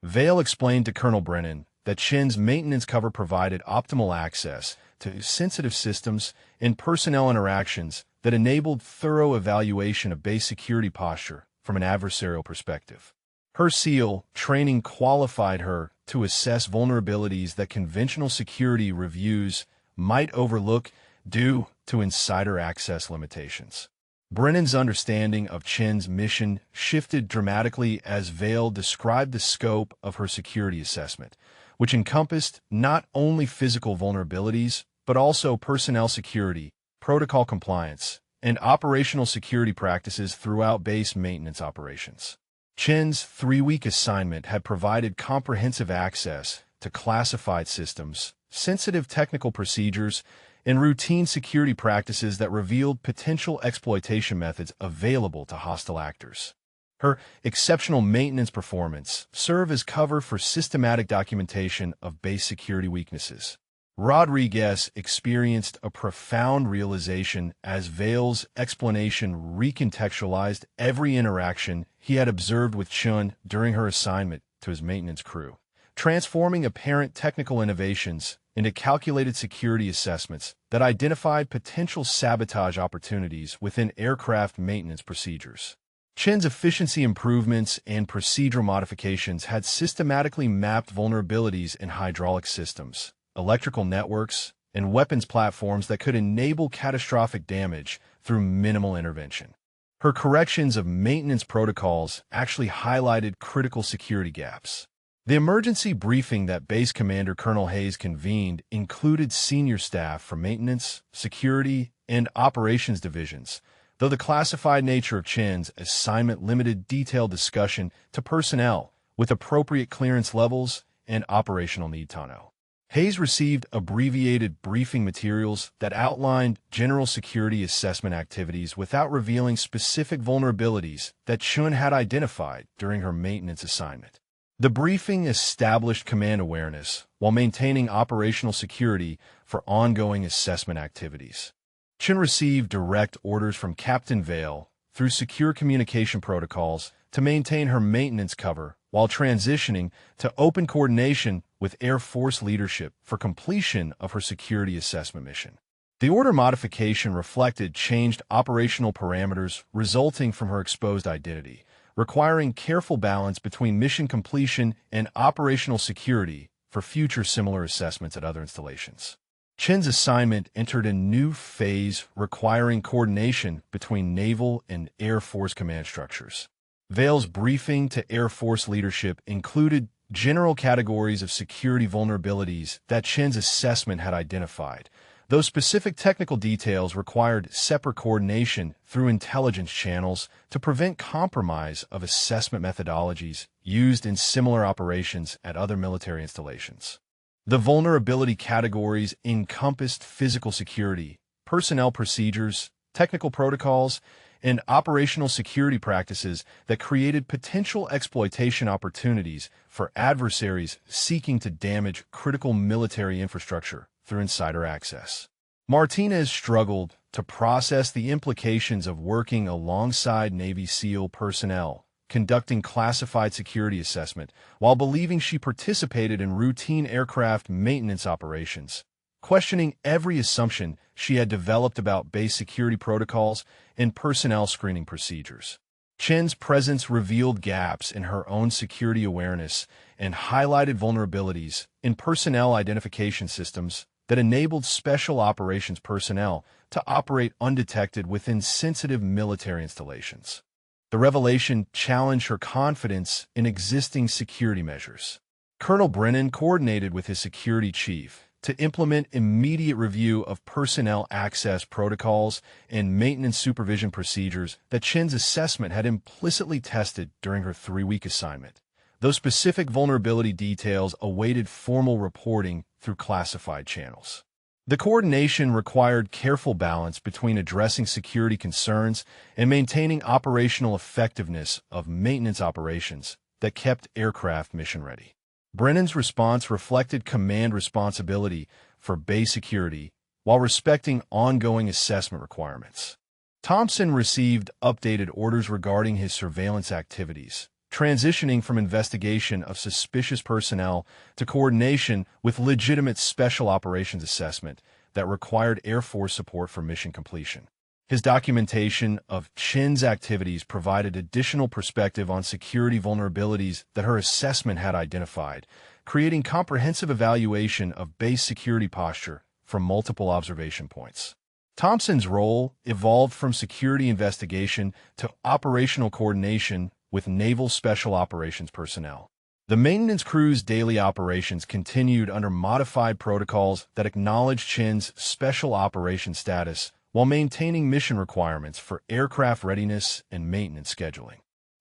Vale explained to Colonel Brennan that Chin's maintenance cover provided optimal access to sensitive systems and personnel interactions that enabled thorough evaluation of base security posture from an adversarial perspective. Her SEAL training qualified her to assess vulnerabilities that conventional security reviews might overlook due to insider access limitations. Brennan's understanding of Chin's mission shifted dramatically as Vale described the scope of her security assessment, which encompassed not only physical vulnerabilities, but also personnel security, protocol compliance, and operational security practices throughout base maintenance operations. Chin's 3-week assignment had provided comprehensive access to classified systems, sensitive technical procedures, and routine security practices that revealed potential exploitation methods available to hostile actors. Her exceptional maintenance performance served as cover for systematic documentation of base security weaknesses. Rodriguez experienced a profound realization as Vale's explanation recontextualized every interaction he had observed with Chun during her assignment to his maintenance crew, transforming apparent technical innovations into calculated security assessments that identified potential sabotage opportunities within aircraft maintenance procedures. Chin's efficiency improvements and procedural modifications had systematically mapped vulnerabilities in hydraulic systems, electrical networks, and weapons platforms that could enable catastrophic damage through minimal intervention. Her corrections of maintenance protocols actually highlighted critical security gaps. The emergency briefing that Base Commander Colonel Hayes convened included senior staff from maintenance, security, and operations divisions, though the classified nature of Chin's assignment limited detailed discussion to personnel with appropriate clearance levels and operational need to know. Hayes received abbreviated briefing materials that outlined general security assessment activities without revealing specific vulnerabilities that Chun had identified during her maintenance assignment. The briefing established command awareness while maintaining operational security for ongoing assessment activities. Chen received direct orders from Captain Vale through secure communication protocols to maintain her maintenance cover while transitioning to open coordination with Air Force leadership for completion of her security assessment mission. The order modification reflected changed operational parameters resulting from her exposed identity, requiring careful balance between mission completion and operational security for future similar assessments at other installations. Chen's assignment entered a new phase requiring coordination between Naval and Air Force command structures. Vale's briefing to Air Force leadership included general categories of security vulnerabilities that Chen's assessment had identified, though specific technical details required separate coordination through intelligence channels to prevent compromise of assessment methodologies used in similar operations at other military installations. The vulnerability categories encompassed physical security, personnel procedures, technical protocols, and operational security practices that created potential exploitation opportunities for adversaries seeking to damage critical military infrastructure through insider access. Martinez struggled to process the implications of working alongside Navy SEAL personnel, conducting classified security assessment, while believing she participated in routine aircraft maintenance operations, questioning every assumption she had developed about base security protocols and personnel screening procedures. Chen's presence revealed gaps in her own security awareness and highlighted vulnerabilities in personnel identification systems that enabled special operations personnel to operate undetected within sensitive military installations. The revelation challenged her confidence in existing security measures. Colonel Brennan coordinated with his security chief to implement immediate review of personnel access protocols and maintenance supervision procedures that Chen's assessment had implicitly tested during her 3-week assignment. Those specific vulnerability details awaited formal reporting through classified channels. The coordination required careful balance between addressing security concerns and maintaining operational effectiveness of maintenance operations that kept aircraft mission-ready. Brennan's response reflected command responsibility for base security while respecting ongoing assessment requirements. Thompson received updated orders regarding his surveillance activities, transitioning from investigation of suspicious personnel to coordination with legitimate special operations assessment that required Air Force support for mission completion. His documentation of Chen's activities provided additional perspective on security vulnerabilities that her assessment had identified, creating comprehensive evaluation of base security posture from multiple observation points. Thompson's role evolved from security investigation to operational coordination with Naval Special Operations personnel. The maintenance crew's daily operations continued under modified protocols that acknowledged Chen's special operations status while maintaining mission requirements for aircraft readiness and maintenance scheduling.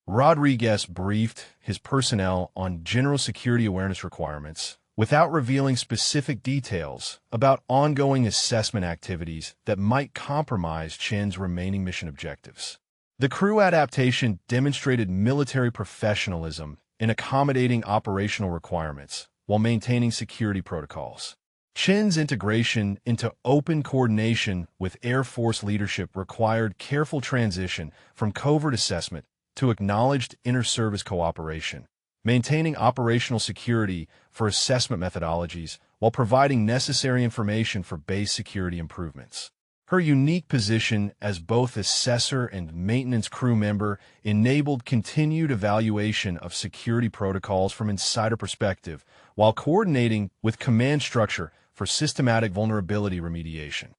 Rodriguez briefed his personnel on general security awareness requirements without revealing specific details about ongoing assessment activities that might compromise Chen's remaining mission objectives. The crew adaptation demonstrated military professionalism in accommodating operational requirements while maintaining security protocols. Chen's integration into open coordination with Air Force leadership required careful transition from covert assessment to acknowledged inter-service cooperation, maintaining operational security for assessment methodologies while providing necessary information for base security improvements. Her unique position as both assessor and maintenance crew member enabled continued evaluation of security protocols from insider perspective while coordinating with command structure for systematic vulnerability remediation.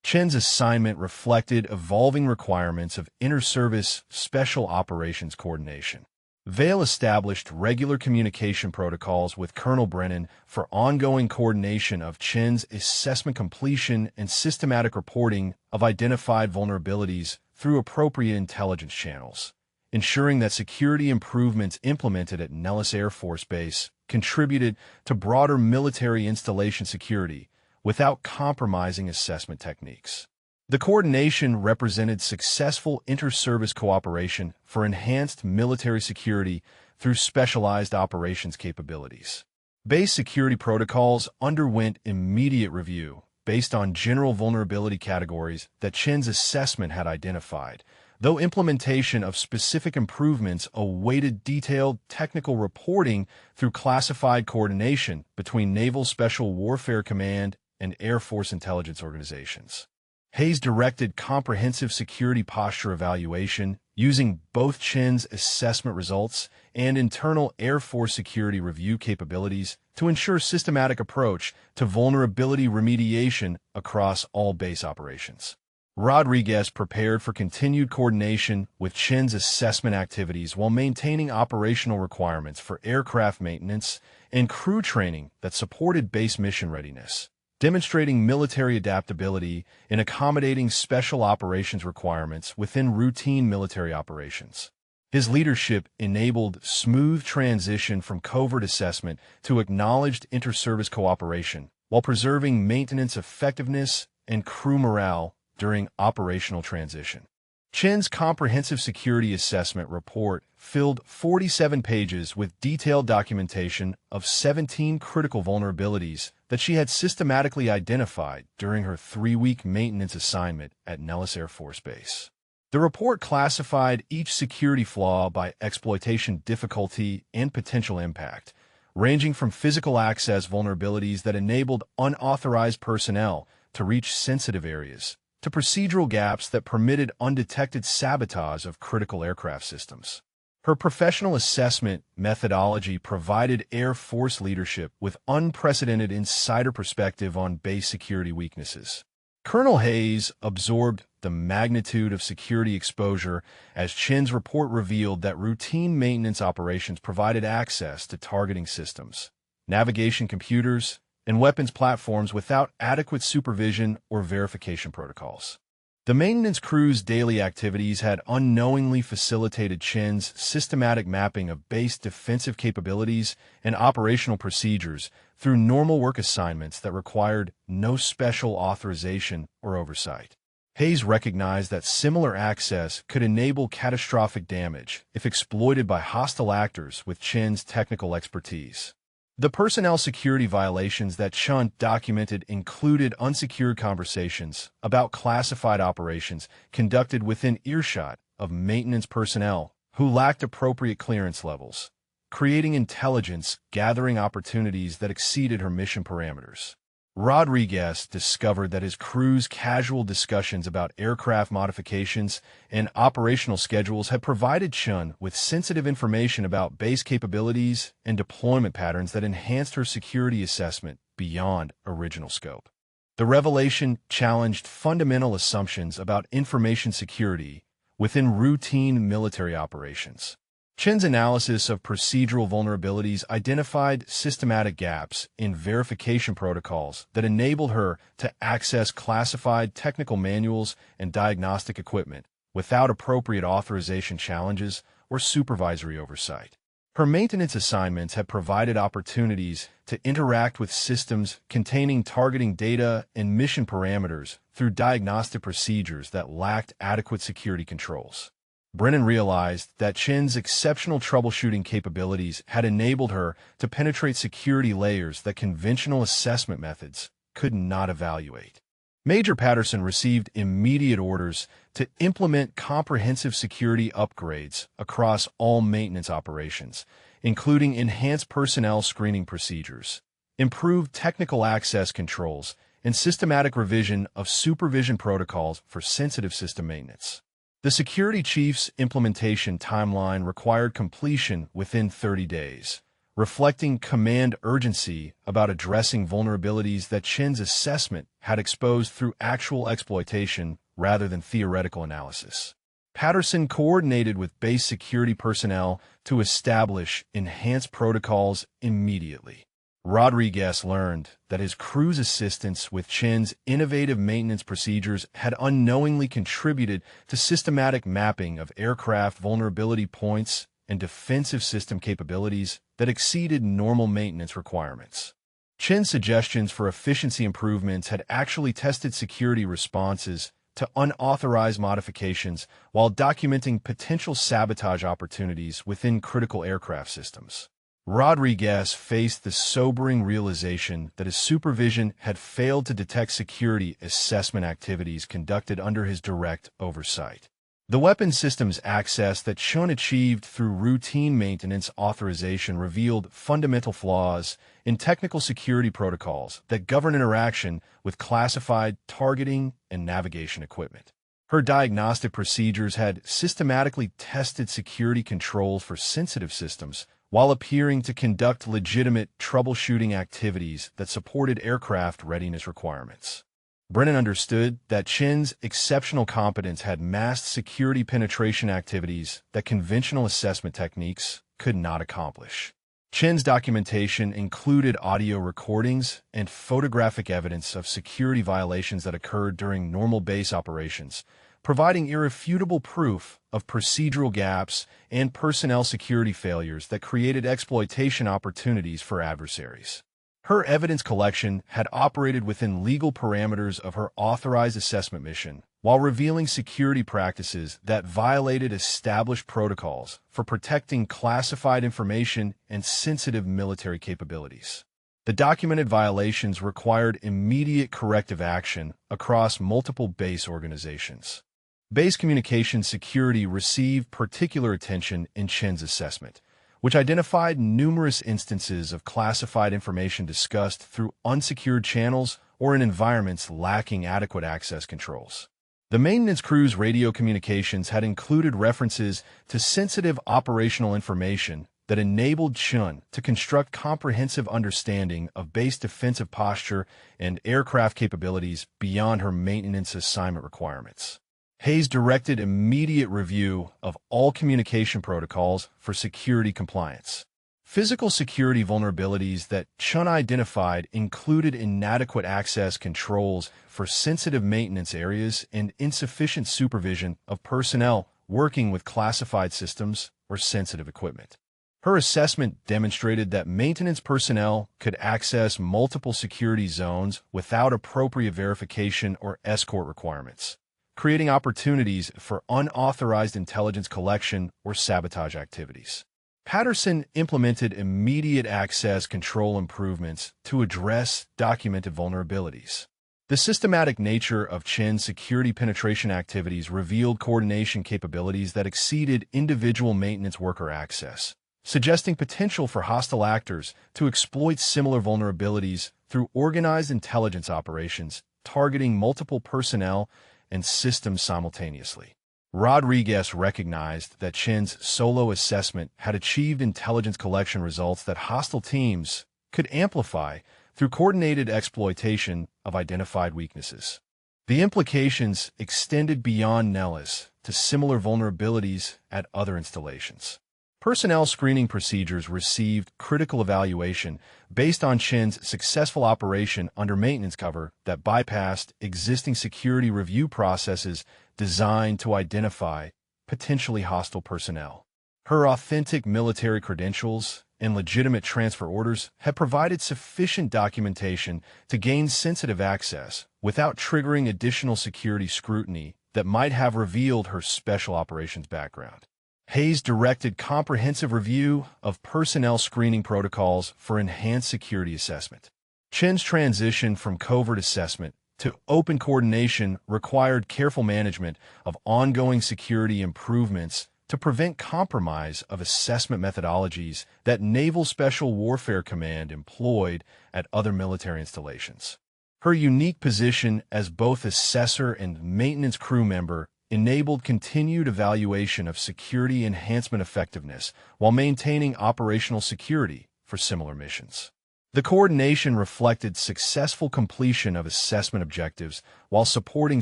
Chen's assignment reflected evolving requirements of inter-service special operations coordination. Vale established regular communication protocols with Colonel Brennan for ongoing coordination of Chen's assessment completion and systematic reporting of identified vulnerabilities through appropriate intelligence channels, ensuring that security improvements implemented at Nellis Air Force Base contributed to broader military installation security without compromising assessment techniques. The coordination represented successful inter-service cooperation for enhanced military security through specialized operations capabilities. Base security protocols underwent immediate review based on general vulnerability categories that Chen's assessment had identified, though implementation of specific improvements awaited detailed technical reporting through classified coordination between Naval Special Warfare Command and Air Force intelligence organizations. Hayes directed comprehensive security posture evaluation using both Chen's assessment results and internal Air Force security review capabilities to ensure systematic approach to vulnerability remediation across all base operations. Rodriguez prepared for continued coordination with Chen's assessment activities while maintaining operational requirements for aircraft maintenance and crew training that supported base mission readiness, demonstrating military adaptability in accommodating special operations requirements within routine military operations. His leadership enabled smooth transition from covert assessment to acknowledged inter-service cooperation, while preserving maintenance effectiveness and crew morale during operational transition. Chen's comprehensive security assessment report filled 47 pages with detailed documentation of 17 critical vulnerabilities that she had systematically identified during her 3-week maintenance assignment at Nellis Air Force Base. The report classified each security flaw by exploitation difficulty and potential impact, ranging from physical access vulnerabilities that enabled unauthorized personnel to reach sensitive areas, to procedural gaps that permitted undetected sabotage of critical aircraft systems. Her professional assessment methodology provided Air Force leadership with unprecedented insider perspective on base security weaknesses. Colonel Hayes absorbed the magnitude of security exposure as Chen's report revealed that routine maintenance operations provided access to targeting systems, navigation computers, and weapons platforms without adequate supervision or verification protocols. The maintenance crew's daily activities had unknowingly facilitated Chen's systematic mapping of base defensive capabilities and operational procedures through normal work assignments that required no special authorization or oversight. Hayes recognized that similar access could enable catastrophic damage if exploited by hostile actors with Chen's technical expertise. The personnel security violations that Chen documented included unsecured conversations about classified operations conducted within earshot of maintenance personnel who lacked appropriate clearance levels, creating intelligence gathering opportunities that exceeded her mission parameters. Rodriguez discovered that his crew's casual discussions about aircraft modifications and operational schedules had provided Chen with sensitive information about base capabilities and deployment patterns that enhanced her security assessment beyond original scope. The revelation challenged fundamental assumptions about information security within routine military operations. Chen's analysis of procedural vulnerabilities identified systematic gaps in verification protocols that enabled her to access classified technical manuals and diagnostic equipment without appropriate authorization challenges or supervisory oversight. Her maintenance assignments had provided opportunities to interact with systems containing targeting data and mission parameters through diagnostic procedures that lacked adequate security controls. Brennan realized that Chen's exceptional troubleshooting capabilities had enabled her to penetrate security layers that conventional assessment methods could not evaluate. Major Patterson received immediate orders to implement comprehensive security upgrades across all maintenance operations, including enhanced personnel screening procedures, improved technical access controls, and systematic revision of supervision protocols for sensitive system maintenance. The security chief's implementation timeline required completion within 30 days, reflecting command urgency about addressing vulnerabilities that Chen's assessment had exposed through actual exploitation rather than theoretical analysis. Patterson coordinated with base security personnel to establish enhanced protocols immediately. Rodriguez learned that his crew's assistance with Chen's innovative maintenance procedures had unknowingly contributed to systematic mapping of aircraft vulnerability points and defensive system capabilities that exceeded normal maintenance requirements. Chen's suggestions for efficiency improvements had actually tested security responses to unauthorized modifications while documenting potential sabotage opportunities within critical aircraft systems. Rodriguez faced the sobering realization that his supervision had failed to detect security assessment activities conducted under his direct oversight. The weapon systems access that Chun achieved through routine maintenance authorization revealed fundamental flaws in technical security protocols that govern interaction with classified targeting and navigation equipment. Her diagnostic procedures had systematically tested security controls for sensitive systems, while appearing to conduct legitimate troubleshooting activities that supported aircraft readiness requirements. Brennan understood that Chen's exceptional competence had masked security penetration activities that conventional assessment techniques could not accomplish. Chen's documentation included audio recordings and photographic evidence of security violations that occurred during normal base operations, providing irrefutable proof of procedural gaps and personnel security failures that created exploitation opportunities for adversaries. Her evidence collection had operated within legal parameters of her authorized assessment mission, while revealing security practices that violated established protocols for protecting classified information and sensitive military capabilities. The documented violations required immediate corrective action across multiple base organizations. Base communication security received particular attention in Chen's assessment, which identified numerous instances of classified information discussed through unsecured channels or in environments lacking adequate access controls. The maintenance crew's radio communications had included references to sensitive operational information that enabled Chun to construct comprehensive understanding of base defensive posture and aircraft capabilities beyond her maintenance assignment requirements. Hayes directed immediate review of all communication protocols for security compliance. Physical security vulnerabilities that Chun identified included inadequate access controls for sensitive maintenance areas and insufficient supervision of personnel working with classified systems or sensitive equipment. Her assessment demonstrated that maintenance personnel could access multiple security zones without appropriate verification or escort requirements, creating opportunities for unauthorized intelligence collection or sabotage activities. Patterson implemented immediate access control improvements to address documented vulnerabilities. The systematic nature of Chen's security penetration activities revealed coordination capabilities that exceeded individual maintenance worker access, suggesting potential for hostile actors to exploit similar vulnerabilities through organized intelligence operations, targeting multiple personnel and systems simultaneously. Rodriguez recognized that Chen's solo assessment had achieved intelligence collection results that hostile teams could amplify through coordinated exploitation of identified weaknesses. The implications extended beyond Nellis to similar vulnerabilities at other installations. Personnel screening procedures received critical evaluation based on Chen's successful operation under maintenance cover that bypassed existing security review processes designed to identify potentially hostile personnel. Her authentic military credentials and legitimate transfer orders had provided sufficient documentation to gain sensitive access without triggering additional security scrutiny that might have revealed her special operations background. Hayes directed comprehensive review of personnel screening protocols for enhanced security assessment. Chen's transition from covert assessment to open coordination required careful management of ongoing security improvements to prevent compromise of assessment methodologies that Naval Special Warfare Command employed at other military installations. Her unique position as both assessor and maintenance crew member enabled continued evaluation of security enhancement effectiveness while maintaining operational security for similar missions. The coordination reflected successful completion of assessment objectives while supporting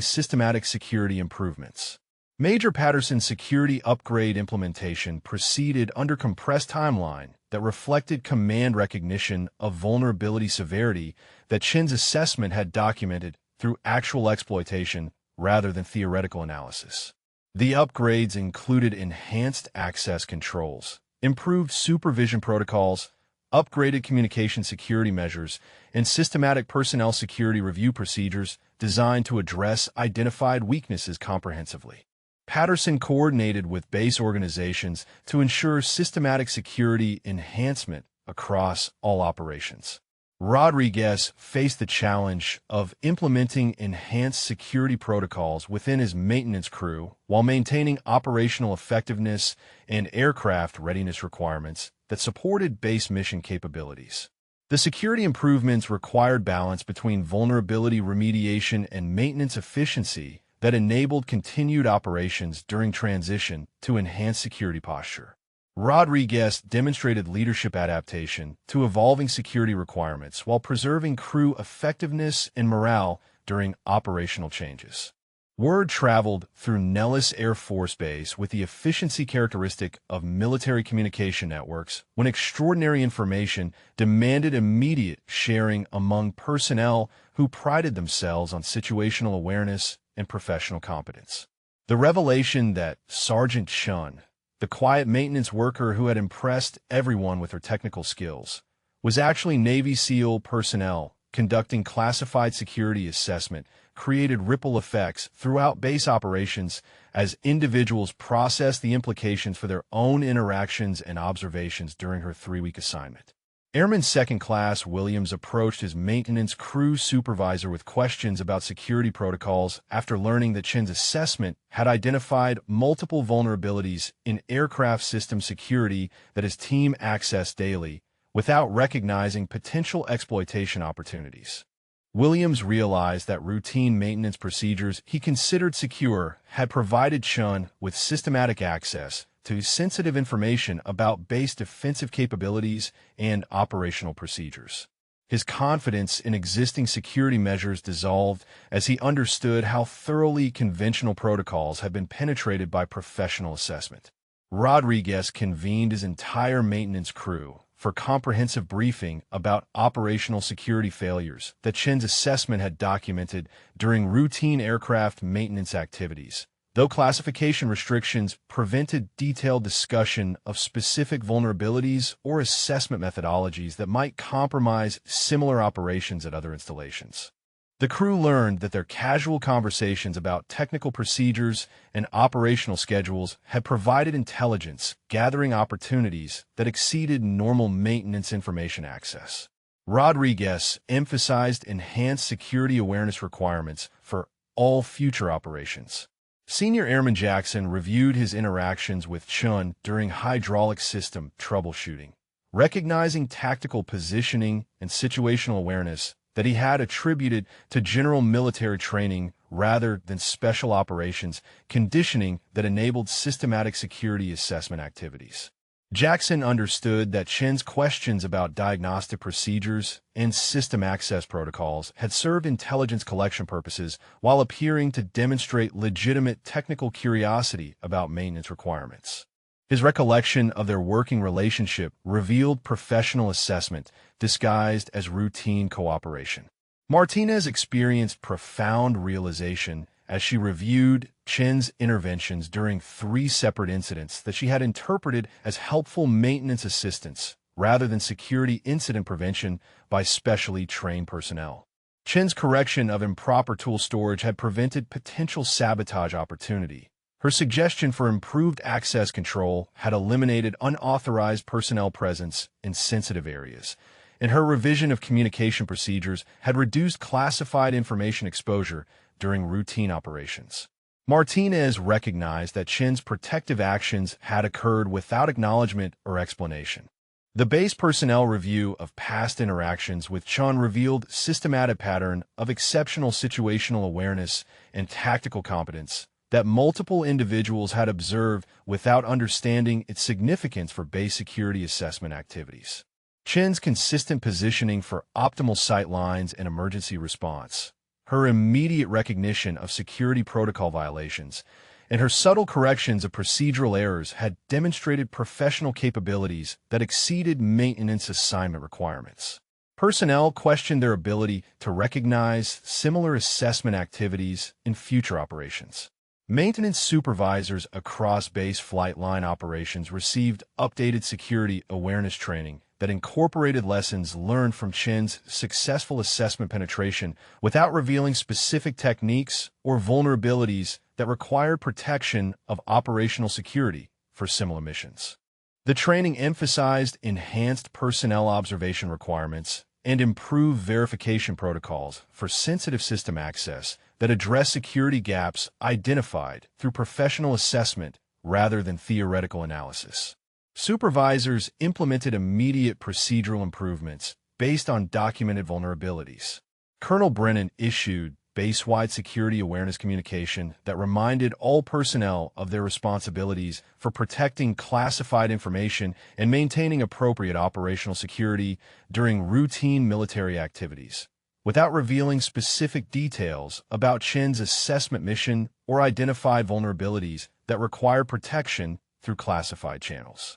systematic security improvements. Major Patterson security upgrade implementation proceeded under compressed timeline that reflected command recognition of vulnerability severity that Chen's assessment had documented through actual exploitation rather than theoretical analysis. The upgrades included enhanced access controls, improved supervision protocols, upgraded communication security measures, and systematic personnel security review procedures designed to address identified weaknesses comprehensively. Patterson coordinated with base organizations to ensure systematic security enhancement across all operations. Rodriguez faced the challenge of implementing enhanced security protocols within his maintenance crew while maintaining operational effectiveness and aircraft readiness requirements that supported base mission capabilities. The security improvements required balance between vulnerability remediation and maintenance efficiency that enabled continued operations during transition to enhanced security posture. Rodriguez demonstrated leadership adaptation to evolving security requirements while preserving crew effectiveness and morale during operational changes. Word traveled through Nellis Air Force Base with the efficiency characteristic of military communication networks when extraordinary information demanded immediate sharing among personnel who prided themselves on situational awareness and professional competence. The revelation that Sergeant Chun, the quiet maintenance worker who had impressed everyone with her technical skills, was actually Navy SEAL personnel conducting classified security assessment created ripple effects throughout base operations as individuals processed the implications for their own interactions and observations during her 3-week assignment. Airman Second Class Williams approached his maintenance crew supervisor with questions about security protocols after learning that Chin's assessment had identified multiple vulnerabilities in aircraft system security that his team accessed daily without recognizing potential exploitation opportunities. Williams realized that routine maintenance procedures he considered secure had provided Chun with systematic access to sensitive information about base defensive capabilities and operational procedures. His confidence in existing security measures dissolved as he understood how thoroughly conventional protocols had been penetrated by professional assessment. Rodriguez convened his entire maintenance crew for comprehensive briefing about operational security failures that Chin's assessment had documented during routine aircraft maintenance activities, though classification restrictions prevented detailed discussion of specific vulnerabilities or assessment methodologies that might compromise similar operations at other installations. The crew learned that their casual conversations about technical procedures and operational schedules had provided intelligence gathering opportunities that exceeded normal maintenance information access. Rodriguez emphasized enhanced security awareness requirements for all future operations. Senior Airman Jackson reviewed his interactions with Chun during hydraulic system troubleshooting, recognizing tactical positioning and situational awareness that he had attributed to general military training rather than special operations conditioning that enabled systematic security assessment activities. Jackson understood that Chin's questions about diagnostic procedures and system access protocols had served intelligence collection purposes while appearing to demonstrate legitimate technical curiosity about maintenance requirements. His recollection of their working relationship revealed professional assessment disguised as routine cooperation. Martinez experienced profound realization as she reviewed Chin's interventions during 3 separate incidents that she had interpreted as helpful maintenance assistance rather than security incident prevention by specially trained personnel. Chin's correction of improper tool storage had prevented potential sabotage opportunity. Her suggestion for improved access control had eliminated unauthorized personnel presence in sensitive areas, and her revision of communication procedures had reduced classified information exposure during routine operations. Martinez recognized that Chin's protective actions had occurred without acknowledgement or explanation. The base personnel review of past interactions with Chun revealed systematic pattern of exceptional situational awareness and tactical competence that multiple individuals had observed without understanding its significance for base security assessment activities. Chin's consistent positioning for optimal sight lines and emergency response, her immediate recognition of security protocol violations, and her subtle corrections of procedural errors had demonstrated professional capabilities that exceeded maintenance assignment requirements. Personnel questioned their ability to recognize similar assessment activities in future operations. Maintenance supervisors across base flight line operations received updated security awareness training that incorporated lessons learned from Chin's successful assessment penetration without revealing specific techniques or vulnerabilities that required protection of operational security for similar missions. The training emphasized enhanced personnel observation requirements and improved verification protocols for sensitive system access that address security gaps identified through professional assessment rather than theoretical analysis. Supervisors implemented immediate procedural improvements based on documented vulnerabilities. Colonel Brennan issued base-wide security awareness communication that reminded all personnel of their responsibilities for protecting classified information and maintaining appropriate operational security during routine military activities, without revealing specific details about Chen's assessment mission or identified vulnerabilities that required protection through classified channels.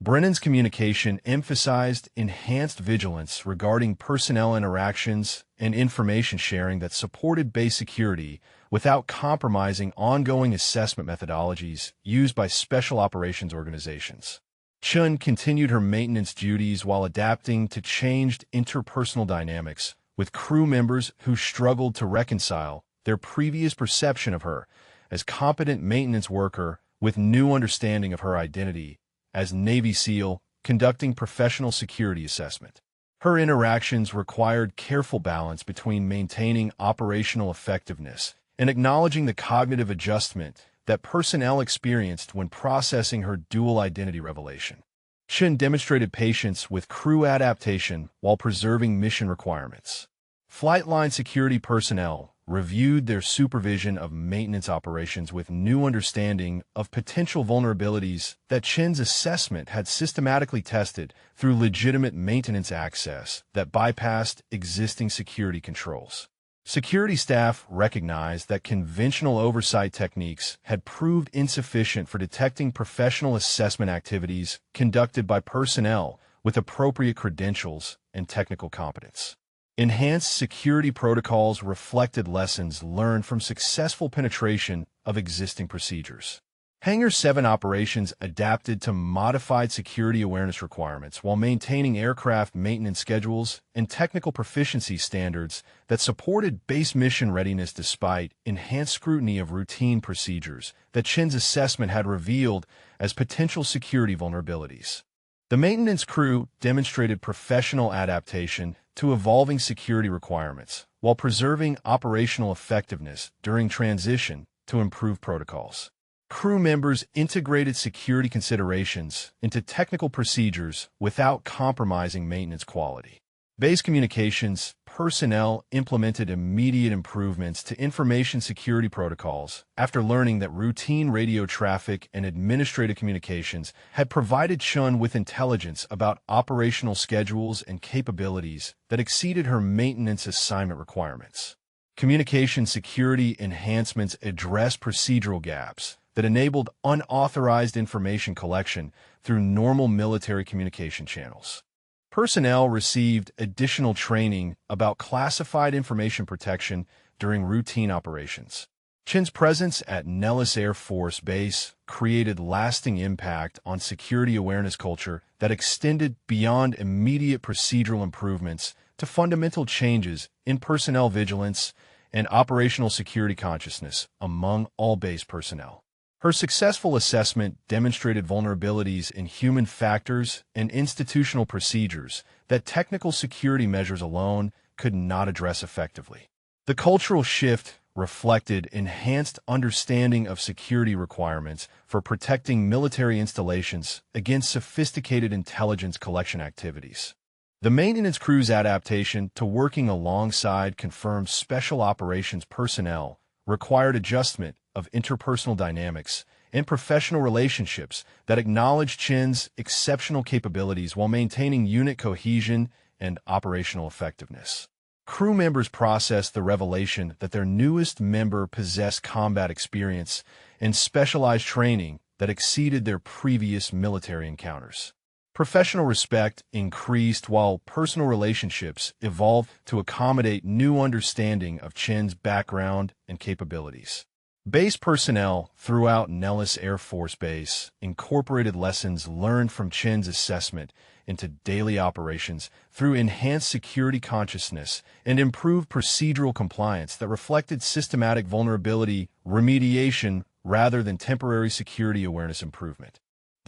Brennan's communication emphasized enhanced vigilance regarding personnel interactions and information sharing that supported base security without compromising ongoing assessment methodologies used by special operations organizations. Chen continued her maintenance duties while adapting to changed interpersonal dynamics with crew members who struggled to reconcile their previous perception of her as competent maintenance worker with new understanding of her identity as Navy SEAL conducting professional security assessment. Her interactions required careful balance between maintaining operational effectiveness and acknowledging the cognitive adjustment that personnel experienced when processing her dual identity revelation. Chen demonstrated patience with crew adaptation while preserving mission requirements. Flight line security personnel reviewed their supervision of maintenance operations with new understanding of potential vulnerabilities that Chen's assessment had systematically tested through legitimate maintenance access that bypassed existing security controls. Security staff recognized that conventional oversight techniques had proved insufficient for detecting professional assessment activities conducted by personnel with appropriate credentials and technical competence. Enhanced security protocols reflected lessons learned from successful penetration of existing procedures. Hangar 7 operations adapted to modified security awareness requirements while maintaining aircraft maintenance schedules and technical proficiency standards that supported base mission readiness despite enhanced scrutiny of routine procedures that Chen's assessment had revealed as potential security vulnerabilities. The maintenance crew demonstrated professional adaptation to evolving security requirements while preserving operational effectiveness during transition to improve protocols. Crew members integrated security considerations into technical procedures without compromising maintenance quality. Base communications personnel implemented immediate improvements to information security protocols after learning that routine radio traffic and administrative communications had provided Chun with intelligence about operational schedules and capabilities that exceeded her maintenance assignment requirements. Communication security enhancements addressed procedural gaps that enabled unauthorized information collection through normal military communication channels. Personnel received additional training about classified information protection during routine operations. Chen's presence at Nellis Air Force Base created lasting impact on security awareness culture that extended beyond immediate procedural improvements to fundamental changes in personnel vigilance and operational security consciousness among all base personnel. Her successful assessment demonstrated vulnerabilities in human factors and institutional procedures that technical security measures alone could not address effectively. The cultural shift reflected enhanced understanding of security requirements for protecting military installations against sophisticated intelligence collection activities. The maintenance crew's adaptation to working alongside confirmed special operations personnel required adjustment of interpersonal dynamics and professional relationships that acknowledged Chen's exceptional capabilities while maintaining unit cohesion and operational effectiveness. Crew members processed the revelation that their newest member possessed combat experience and specialized training that exceeded their previous military encounters. Professional respect increased while personal relationships evolved to accommodate new understanding of Chen's background and capabilities. Base personnel throughout Nellis Air Force Base incorporated lessons learned from Chen's assessment into daily operations through enhanced security consciousness and improved procedural compliance that reflected systematic vulnerability remediation rather than temporary security awareness improvement.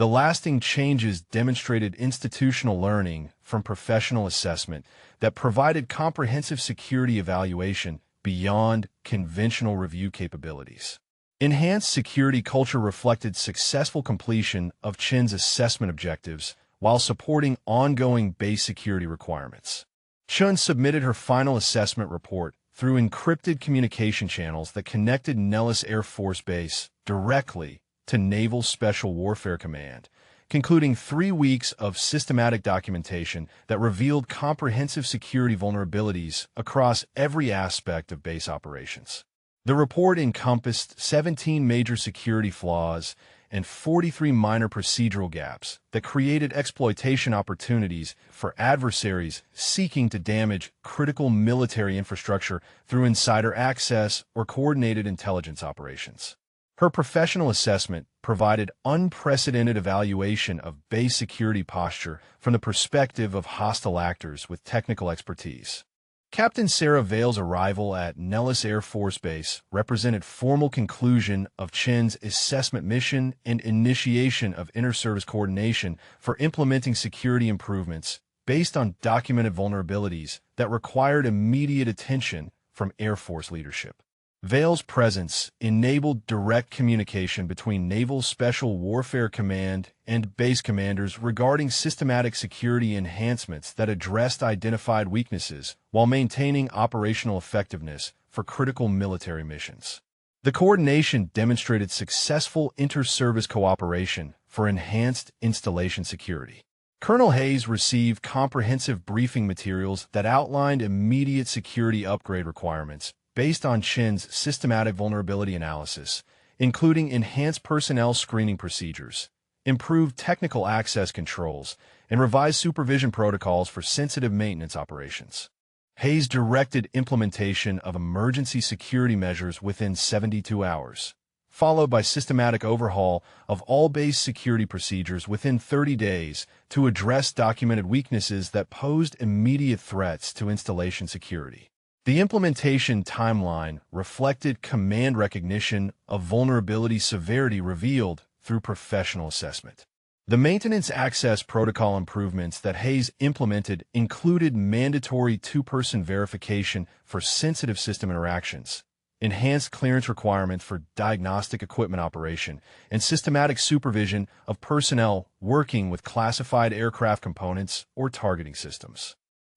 The lasting changes demonstrated institutional learning from professional assessment that provided comprehensive security evaluation beyond conventional review capabilities. Enhanced security culture reflected successful completion of Chin's assessment objectives while supporting ongoing base security requirements. Chun submitted her final assessment report through encrypted communication channels that connected Nellis Air Force Base directly to Naval Special Warfare Command, concluding 3 weeks of systematic documentation that revealed comprehensive security vulnerabilities across every aspect of base operations. The report encompassed 17 major security flaws and 43 minor procedural gaps that created exploitation opportunities for adversaries seeking to damage critical military infrastructure through insider access or coordinated intelligence operations. Her professional assessment provided unprecedented evaluation of base security posture from the perspective of hostile actors with technical expertise. Captain Sarah Vale's arrival at Nellis Air Force Base represented formal conclusion of Chin's assessment mission and initiation of inter-service coordination for implementing security improvements based on documented vulnerabilities that required immediate attention from Air Force leadership. Vale's presence enabled direct communication between Naval Special Warfare Command and base commanders regarding systematic security enhancements that addressed identified weaknesses while maintaining operational effectiveness for critical military missions. The coordination demonstrated successful inter-service cooperation for enhanced installation security. Colonel Hayes received comprehensive briefing materials that outlined immediate security upgrade requirements based on Chin's systematic vulnerability analysis, including enhanced personnel screening procedures, improved technical access controls, and revised supervision protocols for sensitive maintenance operations. Hayes directed implementation of emergency security measures within 72 hours, followed by systematic overhaul of all base security procedures within 30 days to address documented weaknesses that posed immediate threats to installation security. The implementation timeline reflected command recognition of vulnerability severity revealed through professional assessment. The maintenance access protocol improvements that Hayes implemented included mandatory 2-person verification for sensitive system interactions, enhanced clearance requirements for diagnostic equipment operation, and systematic supervision of personnel working with classified aircraft components or targeting systems.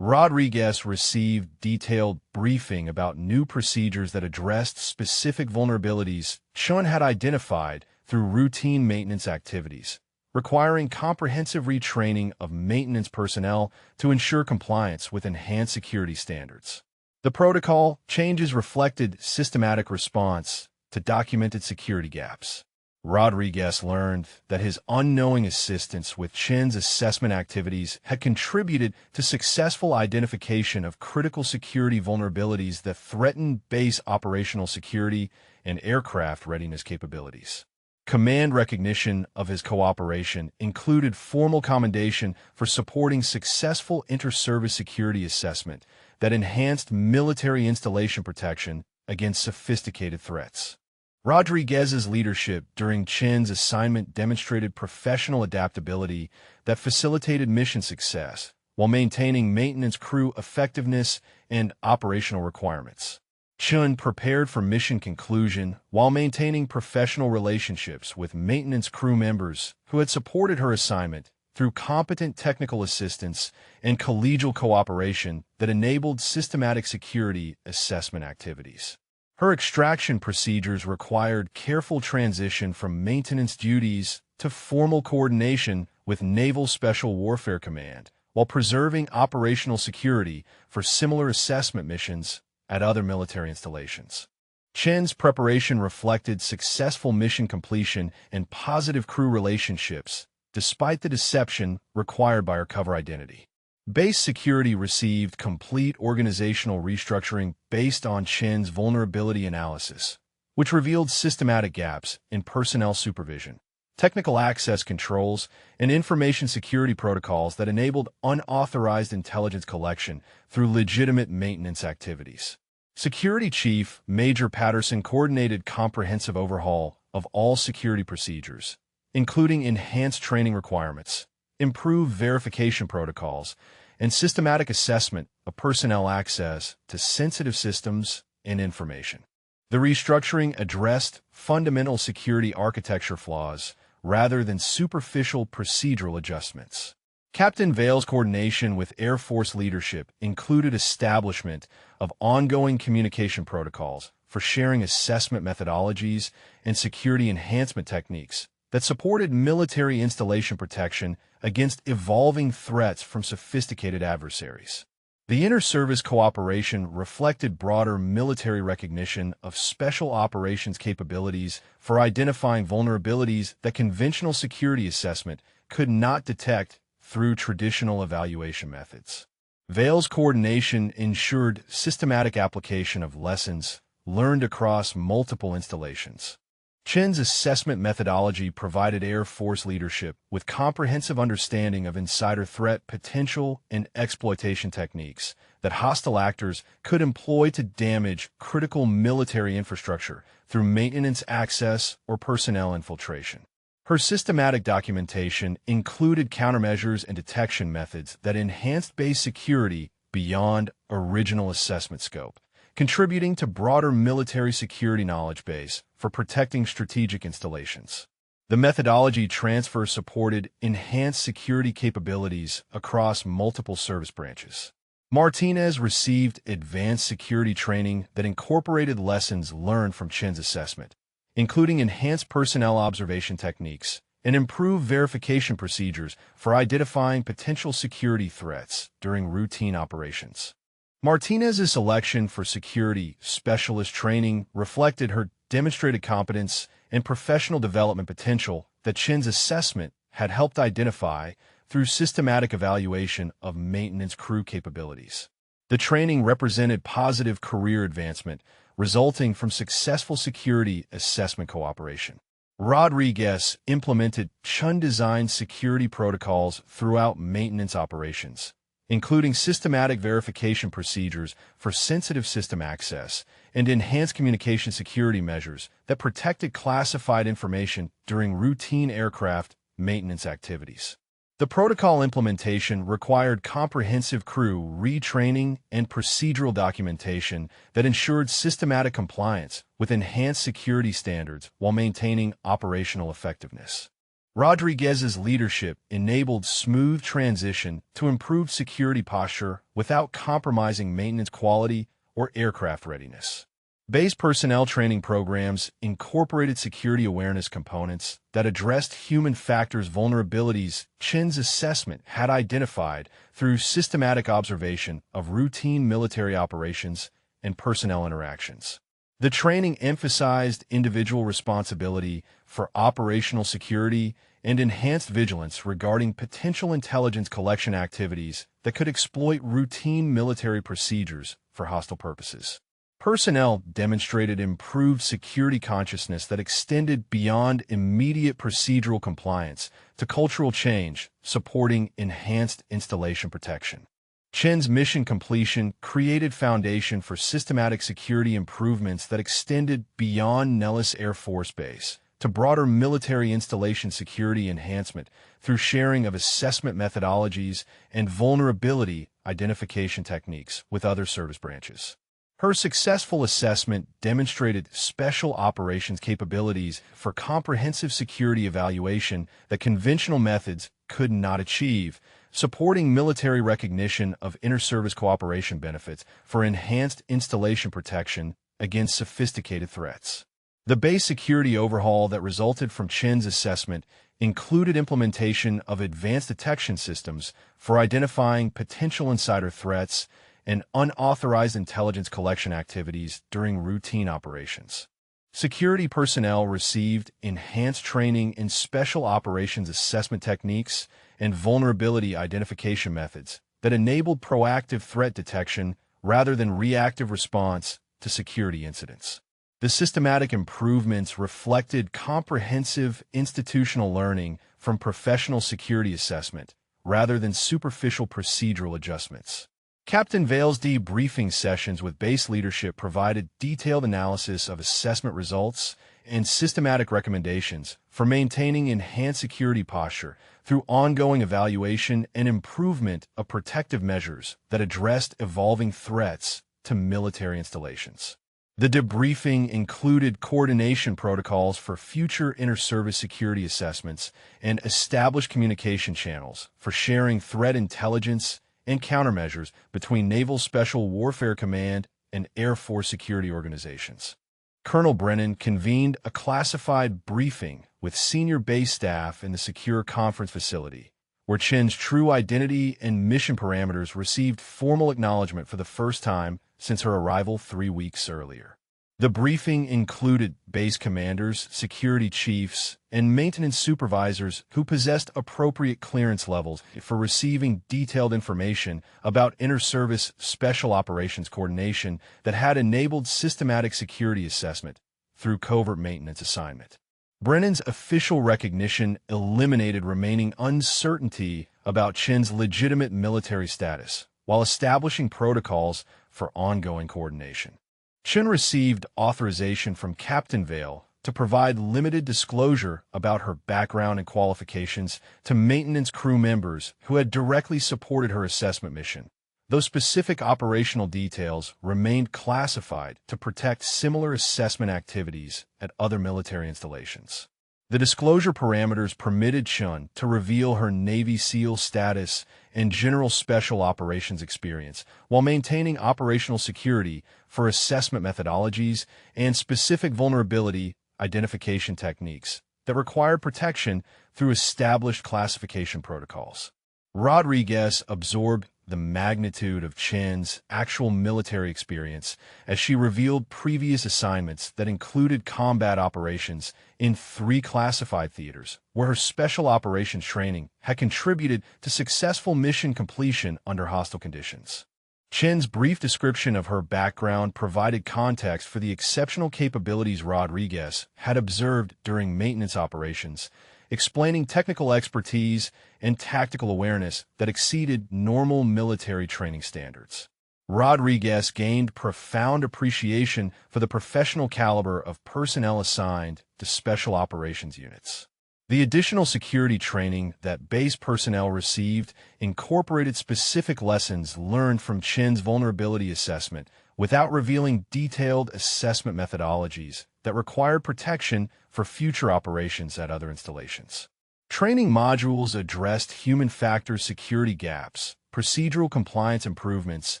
Rodriguez received detailed briefing about new procedures that addressed specific vulnerabilities Chun had identified through routine maintenance activities, requiring comprehensive retraining of maintenance personnel to ensure compliance with enhanced security standards. The protocol changes reflected systematic response to documented security gaps. Rodriguez learned that his unknowing assistance with Chin's assessment activities had contributed to successful identification of critical security vulnerabilities that threatened base operational security and aircraft readiness capabilities. Command recognition of his cooperation included formal commendation for supporting successful inter-service security assessment that enhanced military installation protection against sophisticated threats. Rodriguez's leadership during Chin's assignment demonstrated professional adaptability that facilitated mission success while maintaining maintenance crew effectiveness and operational requirements. Chun prepared for mission conclusion while maintaining professional relationships with maintenance crew members who had supported her assignment through competent technical assistance and collegial cooperation that enabled systematic security assessment activities. Her extraction procedures required careful transition from maintenance duties to formal coordination with Naval Special Warfare Command, while preserving operational security for similar assessment missions at other military installations. Chen's preparation reflected successful mission completion and positive crew relationships, despite the deception required by her cover identity. Base security received complete organizational restructuring based on Chen's vulnerability analysis, which revealed systematic gaps in personnel supervision, technical access controls, and information security protocols that enabled unauthorized intelligence collection through legitimate maintenance activities. Security Chief Major Patterson coordinated comprehensive overhaul of all security procedures, including enhanced training requirements, improved verification protocols, and systematic assessment of personnel access to sensitive systems and information. The restructuring addressed fundamental security architecture flaws rather than superficial procedural adjustments. Captain Vale's coordination with Air Force leadership included establishment of ongoing communication protocols for sharing assessment methodologies and security enhancement techniques that supported military installation protection against evolving threats from sophisticated adversaries. The inter-service cooperation reflected broader military recognition of special operations capabilities for identifying vulnerabilities that conventional security assessment could not detect through traditional evaluation methods. Vale's coordination ensured systematic application of lessons learned across multiple installations. Chen's assessment methodology provided Air Force leadership with comprehensive understanding of insider threat potential and exploitation techniques that hostile actors could employ to damage critical military infrastructure through maintenance access or personnel infiltration. Her systematic documentation included countermeasures and detection methods that enhanced base security beyond original assessment scope, contributing to broader military security knowledge base for protecting strategic installations. The methodology transfer supported enhanced security capabilities across multiple service branches. Martinez received advanced security training that incorporated lessons learned from Chen's assessment, including enhanced personnel observation techniques and improved verification procedures for identifying potential security threats during routine operations. Martinez's selection for security specialist training reflected her demonstrated competence and professional development potential that Chen's assessment had helped identify through systematic evaluation of maintenance crew capabilities. The training represented positive career advancement resulting from successful security assessment cooperation. Rodriguez implemented Chen-designed security protocols throughout maintenance operations, including systematic verification procedures for sensitive system access and enhanced communication security measures that protected classified information during routine aircraft maintenance activities. The protocol implementation required comprehensive crew retraining and procedural documentation that ensured systematic compliance with enhanced security standards while maintaining operational effectiveness. Rodriguez's leadership enabled smooth transition to improved security posture without compromising maintenance quality or aircraft readiness. Base personnel training programs incorporated security awareness components that addressed human factors vulnerabilities Chen's assessment had identified through systematic observation of routine military operations and personnel interactions. The training emphasized individual responsibility for operational security and enhanced vigilance regarding potential intelligence collection activities that could exploit routine military procedures for hostile purposes. Personnel demonstrated improved security consciousness that extended beyond immediate procedural compliance to cultural change, supporting enhanced installation protection. Chen's mission completion created foundation for systematic security improvements that extended beyond Nellis Air Force Base to broader military installation security enhancement through sharing of assessment methodologies and vulnerability identification techniques with other service branches. Her successful assessment demonstrated special operations capabilities for comprehensive security evaluation that conventional methods could not achieve, supporting military recognition of inter-service cooperation benefits for enhanced installation protection against sophisticated threats. The base security overhaul that resulted from Chen's assessment included implementation of advanced detection systems for identifying potential insider threats and unauthorized intelligence collection activities during routine operations. Security personnel received enhanced training in special operations assessment techniques and vulnerability identification methods that enabled proactive threat detection rather than reactive response to security incidents. The systematic improvements reflected comprehensive institutional learning from professional security assessment rather than superficial procedural adjustments. Captain Vale's debriefing sessions with base leadership provided detailed analysis of assessment results and systematic recommendations for maintaining enhanced security posture through ongoing evaluation and improvement of protective measures that addressed evolving threats to military installations. The debriefing included coordination protocols for future inter-service security assessments and established communication channels for sharing threat intelligence and countermeasures between Naval Special Warfare Command and Air Force security organizations. Colonel Brennan convened a classified briefing with senior base staff in the secure conference facility, where Chen's true identity and mission parameters received formal acknowledgement for the first time since her arrival 3 weeks earlier. The briefing included base commanders, security chiefs, and maintenance supervisors who possessed appropriate clearance levels for receiving detailed information about inter-service special operations coordination that had enabled systematic security assessment through covert maintenance assignment. Brennan's official recognition eliminated remaining uncertainty about Chen's legitimate military status, while establishing protocols for ongoing coordination. Chen received authorization from Captain Vale to provide limited disclosure about her background and qualifications to maintenance crew members who had directly supported her assessment mission, though specific operational details remained classified to protect similar assessment activities at other military installations. The disclosure parameters permitted Chen to reveal her Navy SEAL status and general special operations experience while maintaining operational security for assessment methodologies and specific vulnerability identification techniques that required protection through established classification protocols. Rodriguez absorbed the magnitude of Chen's actual military experience as she revealed previous assignments that included combat operations in 3 classified theaters, where her special operations training had contributed to successful mission completion under hostile conditions. Chen's brief description of her background provided context for the exceptional capabilities Rodriguez had observed during maintenance operations, explaining technical expertise and tactical awareness that exceeded normal military training standards. Rodriguez gained profound appreciation for the professional caliber of personnel assigned to special operations units. The additional security training that base personnel received incorporated specific lessons learned from Chen's vulnerability assessment without revealing detailed assessment methodologies that required protection for future operations at other installations. Training modules addressed human factors security gaps, procedural compliance improvements,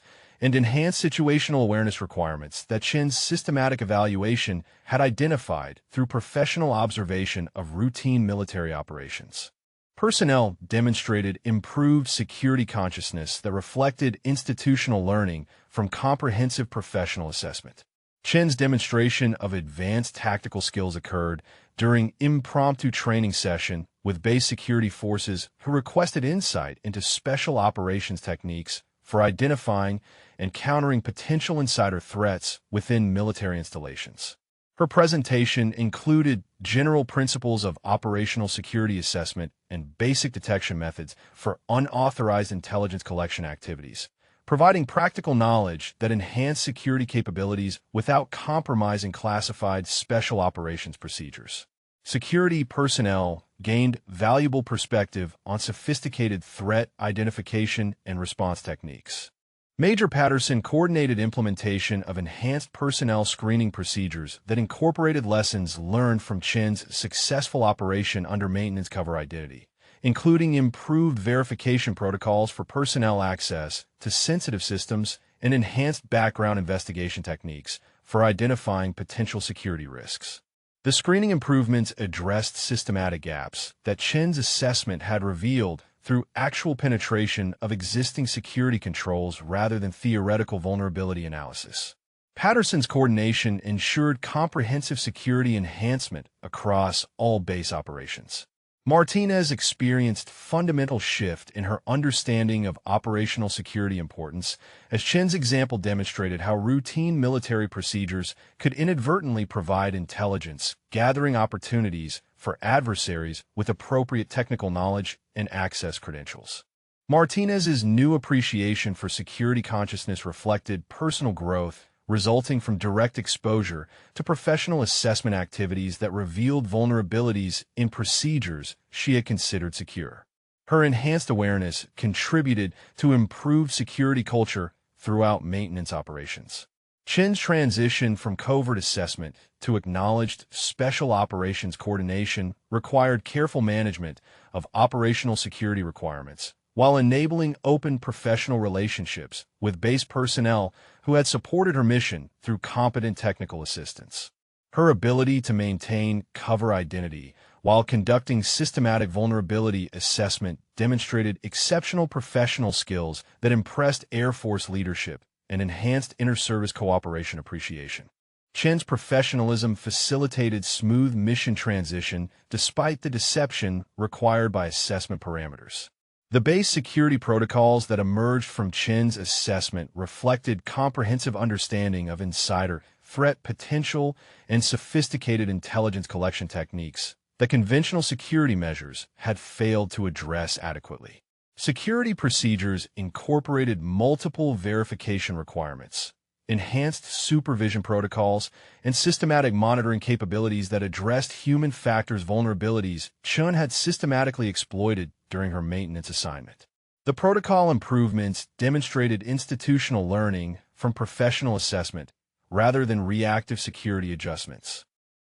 and enhanced situational awareness requirements that Chen's systematic evaluation had identified through professional observation of routine military operations. Personnel demonstrated improved security consciousness that reflected institutional learning from comprehensive professional assessment. Chen's demonstration of advanced tactical skills occurred during impromptu training session with base security forces who requested insight into special operations techniques for identifying and countering potential insider threats within military installations. Her presentation included general principles of operational security assessment and basic detection methods for unauthorized intelligence collection activities, providing practical knowledge that enhanced security capabilities without compromising classified special operations procedures. Security personnel gained valuable perspective on sophisticated threat identification and response techniques. Major Patterson coordinated implementation of enhanced personnel screening procedures that incorporated lessons learned from Chen's successful operation under maintenance cover identity, including improved verification protocols for personnel access to sensitive systems and enhanced background investigation techniques for identifying potential security risks. The screening improvements addressed systematic gaps that Chen's assessment had revealed through actual penetration of existing security controls rather than theoretical vulnerability analysis. Patterson's coordination ensured comprehensive security enhancement across all base operations. Martinez experienced fundamental shift in her understanding of operational security importance as Chen's example demonstrated how routine military procedures could inadvertently provide intelligence, gathering opportunities for adversaries with appropriate technical knowledge and access credentials. Martinez's new appreciation for security consciousness reflected personal growth resulting from direct exposure to professional assessment activities that revealed vulnerabilities in procedures she had considered secure. Her enhanced awareness contributed to improved security culture throughout maintenance operations. Chen's transition from covert assessment to acknowledged special operations coordination required careful management of operational security requirements, while enabling open professional relationships with base personnel who had supported her mission through competent technical assistance. Her ability to maintain cover identity while conducting systematic vulnerability assessment demonstrated exceptional professional skills that impressed Air Force leadership and enhanced inter-service cooperation appreciation. Chen's professionalism facilitated smooth mission transition despite the deception required by assessment parameters. The base security protocols that emerged from Chen's assessment reflected comprehensive understanding of insider threat potential and sophisticated intelligence collection techniques that conventional security measures had failed to address adequately. Security procedures incorporated multiple verification requirements, enhanced supervision protocols, and systematic monitoring capabilities that addressed human factors vulnerabilities Chen had systematically exploited during her maintenance assignment. The protocol improvements demonstrated institutional learning from professional assessment rather than reactive security adjustments.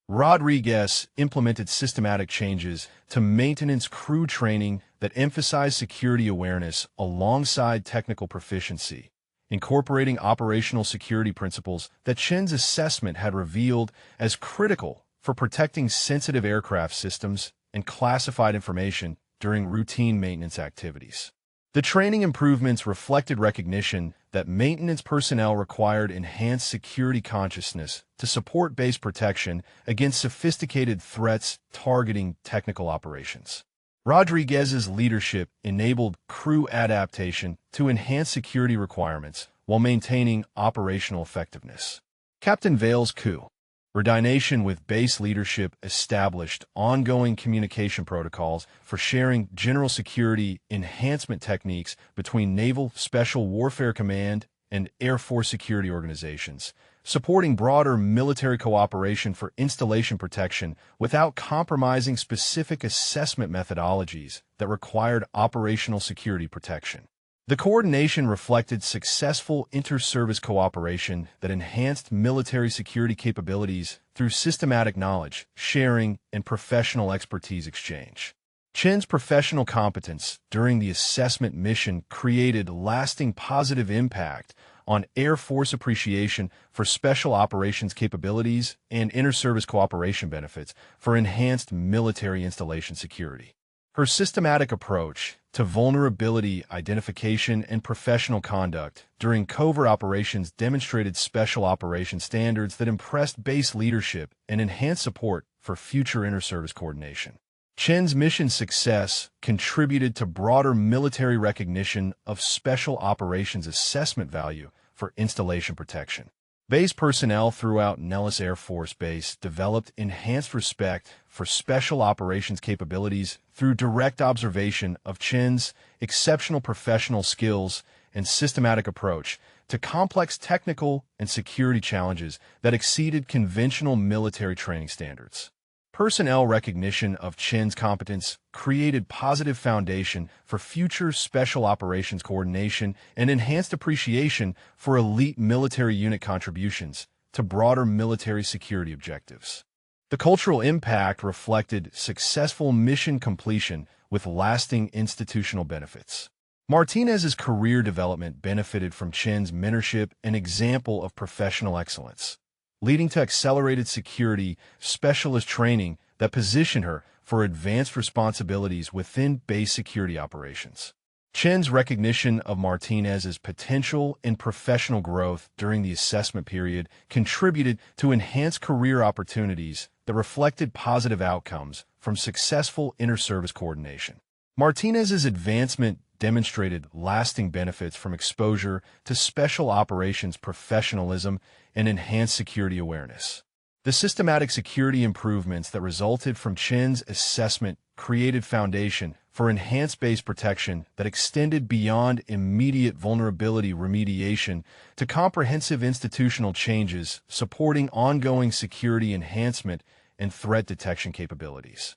Rodriguez implemented systematic changes to maintenance crew training that emphasized security awareness alongside technical proficiency, incorporating operational security principles that Chen's assessment had revealed as critical for protecting sensitive aircraft systems and classified information during routine maintenance activities. The training improvements reflected recognition that maintenance personnel required enhanced security consciousness to support base protection against sophisticated threats targeting technical operations. Rodriguez's leadership enabled crew adaptation to enhance security requirements while maintaining operational effectiveness. Captain Vale's coup. Coordination with base leadership established ongoing communication protocols for sharing general security enhancement techniques between Naval Special Warfare Command and Air Force security organizations, supporting broader military cooperation for installation protection without compromising specific assessment methodologies that required operational security protection. The coordination reflected successful inter-service cooperation that enhanced military security capabilities through systematic knowledge, sharing, and professional expertise exchange. Chen's professional competence during the assessment mission created lasting positive impact on Air Force appreciation for special operations capabilities and inter-service cooperation benefits for enhanced military installation security. Her systematic approach to vulnerability identification and professional conduct during covert operations demonstrated special operations standards that impressed base leadership and enhanced support for future inter-service coordination. Chen's mission success contributed to broader military recognition of special operations assessment value for installation protection. Base personnel throughout Nellis Air Force Base developed enhanced respect for special operations capabilities through direct observation of Chen's exceptional professional skills and systematic approach to complex technical and security challenges that exceeded conventional military training standards. Personnel recognition of Chen's competence created positive foundation for future special operations coordination and enhanced appreciation for elite military unit contributions to broader military security objectives. The cultural impact reflected successful mission completion with lasting institutional benefits. Martinez's career development benefited from Chen's mentorship and example of professional excellence, leading to accelerated security specialist training that positioned her for advanced responsibilities within base security operations. Chen's recognition of Martinez's potential and professional growth during the assessment period contributed to enhanced career opportunities that reflected positive outcomes from successful inter-service coordination. Martinez's advancement demonstrated lasting benefits from exposure to special operations professionalism and enhanced security awareness. The systematic security improvements that resulted from Chen's assessment created foundation for enhanced base protection that extended beyond immediate vulnerability remediation to comprehensive institutional changes supporting ongoing security enhancement and threat detection capabilities.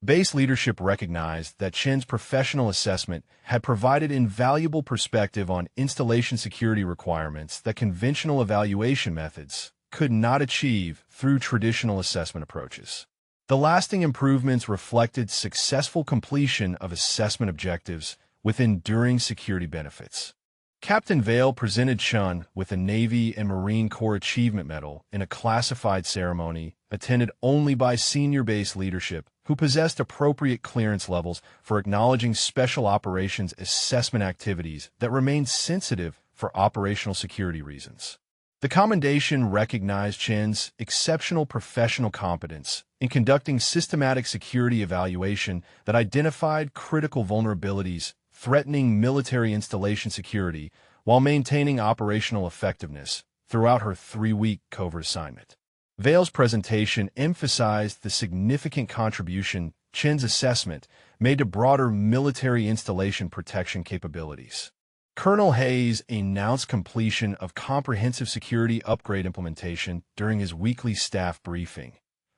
Base leadership recognized that Chen's professional assessment had provided invaluable perspective on installation security requirements that conventional evaluation methods could not achieve through traditional assessment approaches. The lasting improvements reflected successful completion of assessment objectives with enduring security benefits. Captain Vale presented Chen with a Navy and Marine Corps Achievement Medal in a classified ceremony attended only by senior base leadership who possessed appropriate clearance levels for acknowledging special operations assessment activities that remained sensitive for operational security reasons. The commendation recognized Chen's exceptional professional competence in conducting systematic security evaluation that identified critical vulnerabilities threatening military installation security while maintaining operational effectiveness throughout her 3-week covert assignment. Vale's presentation emphasized the significant contribution Chen's assessment made to broader military installation protection capabilities. Colonel Hayes announced completion of comprehensive security upgrade implementation during his weekly staff briefing,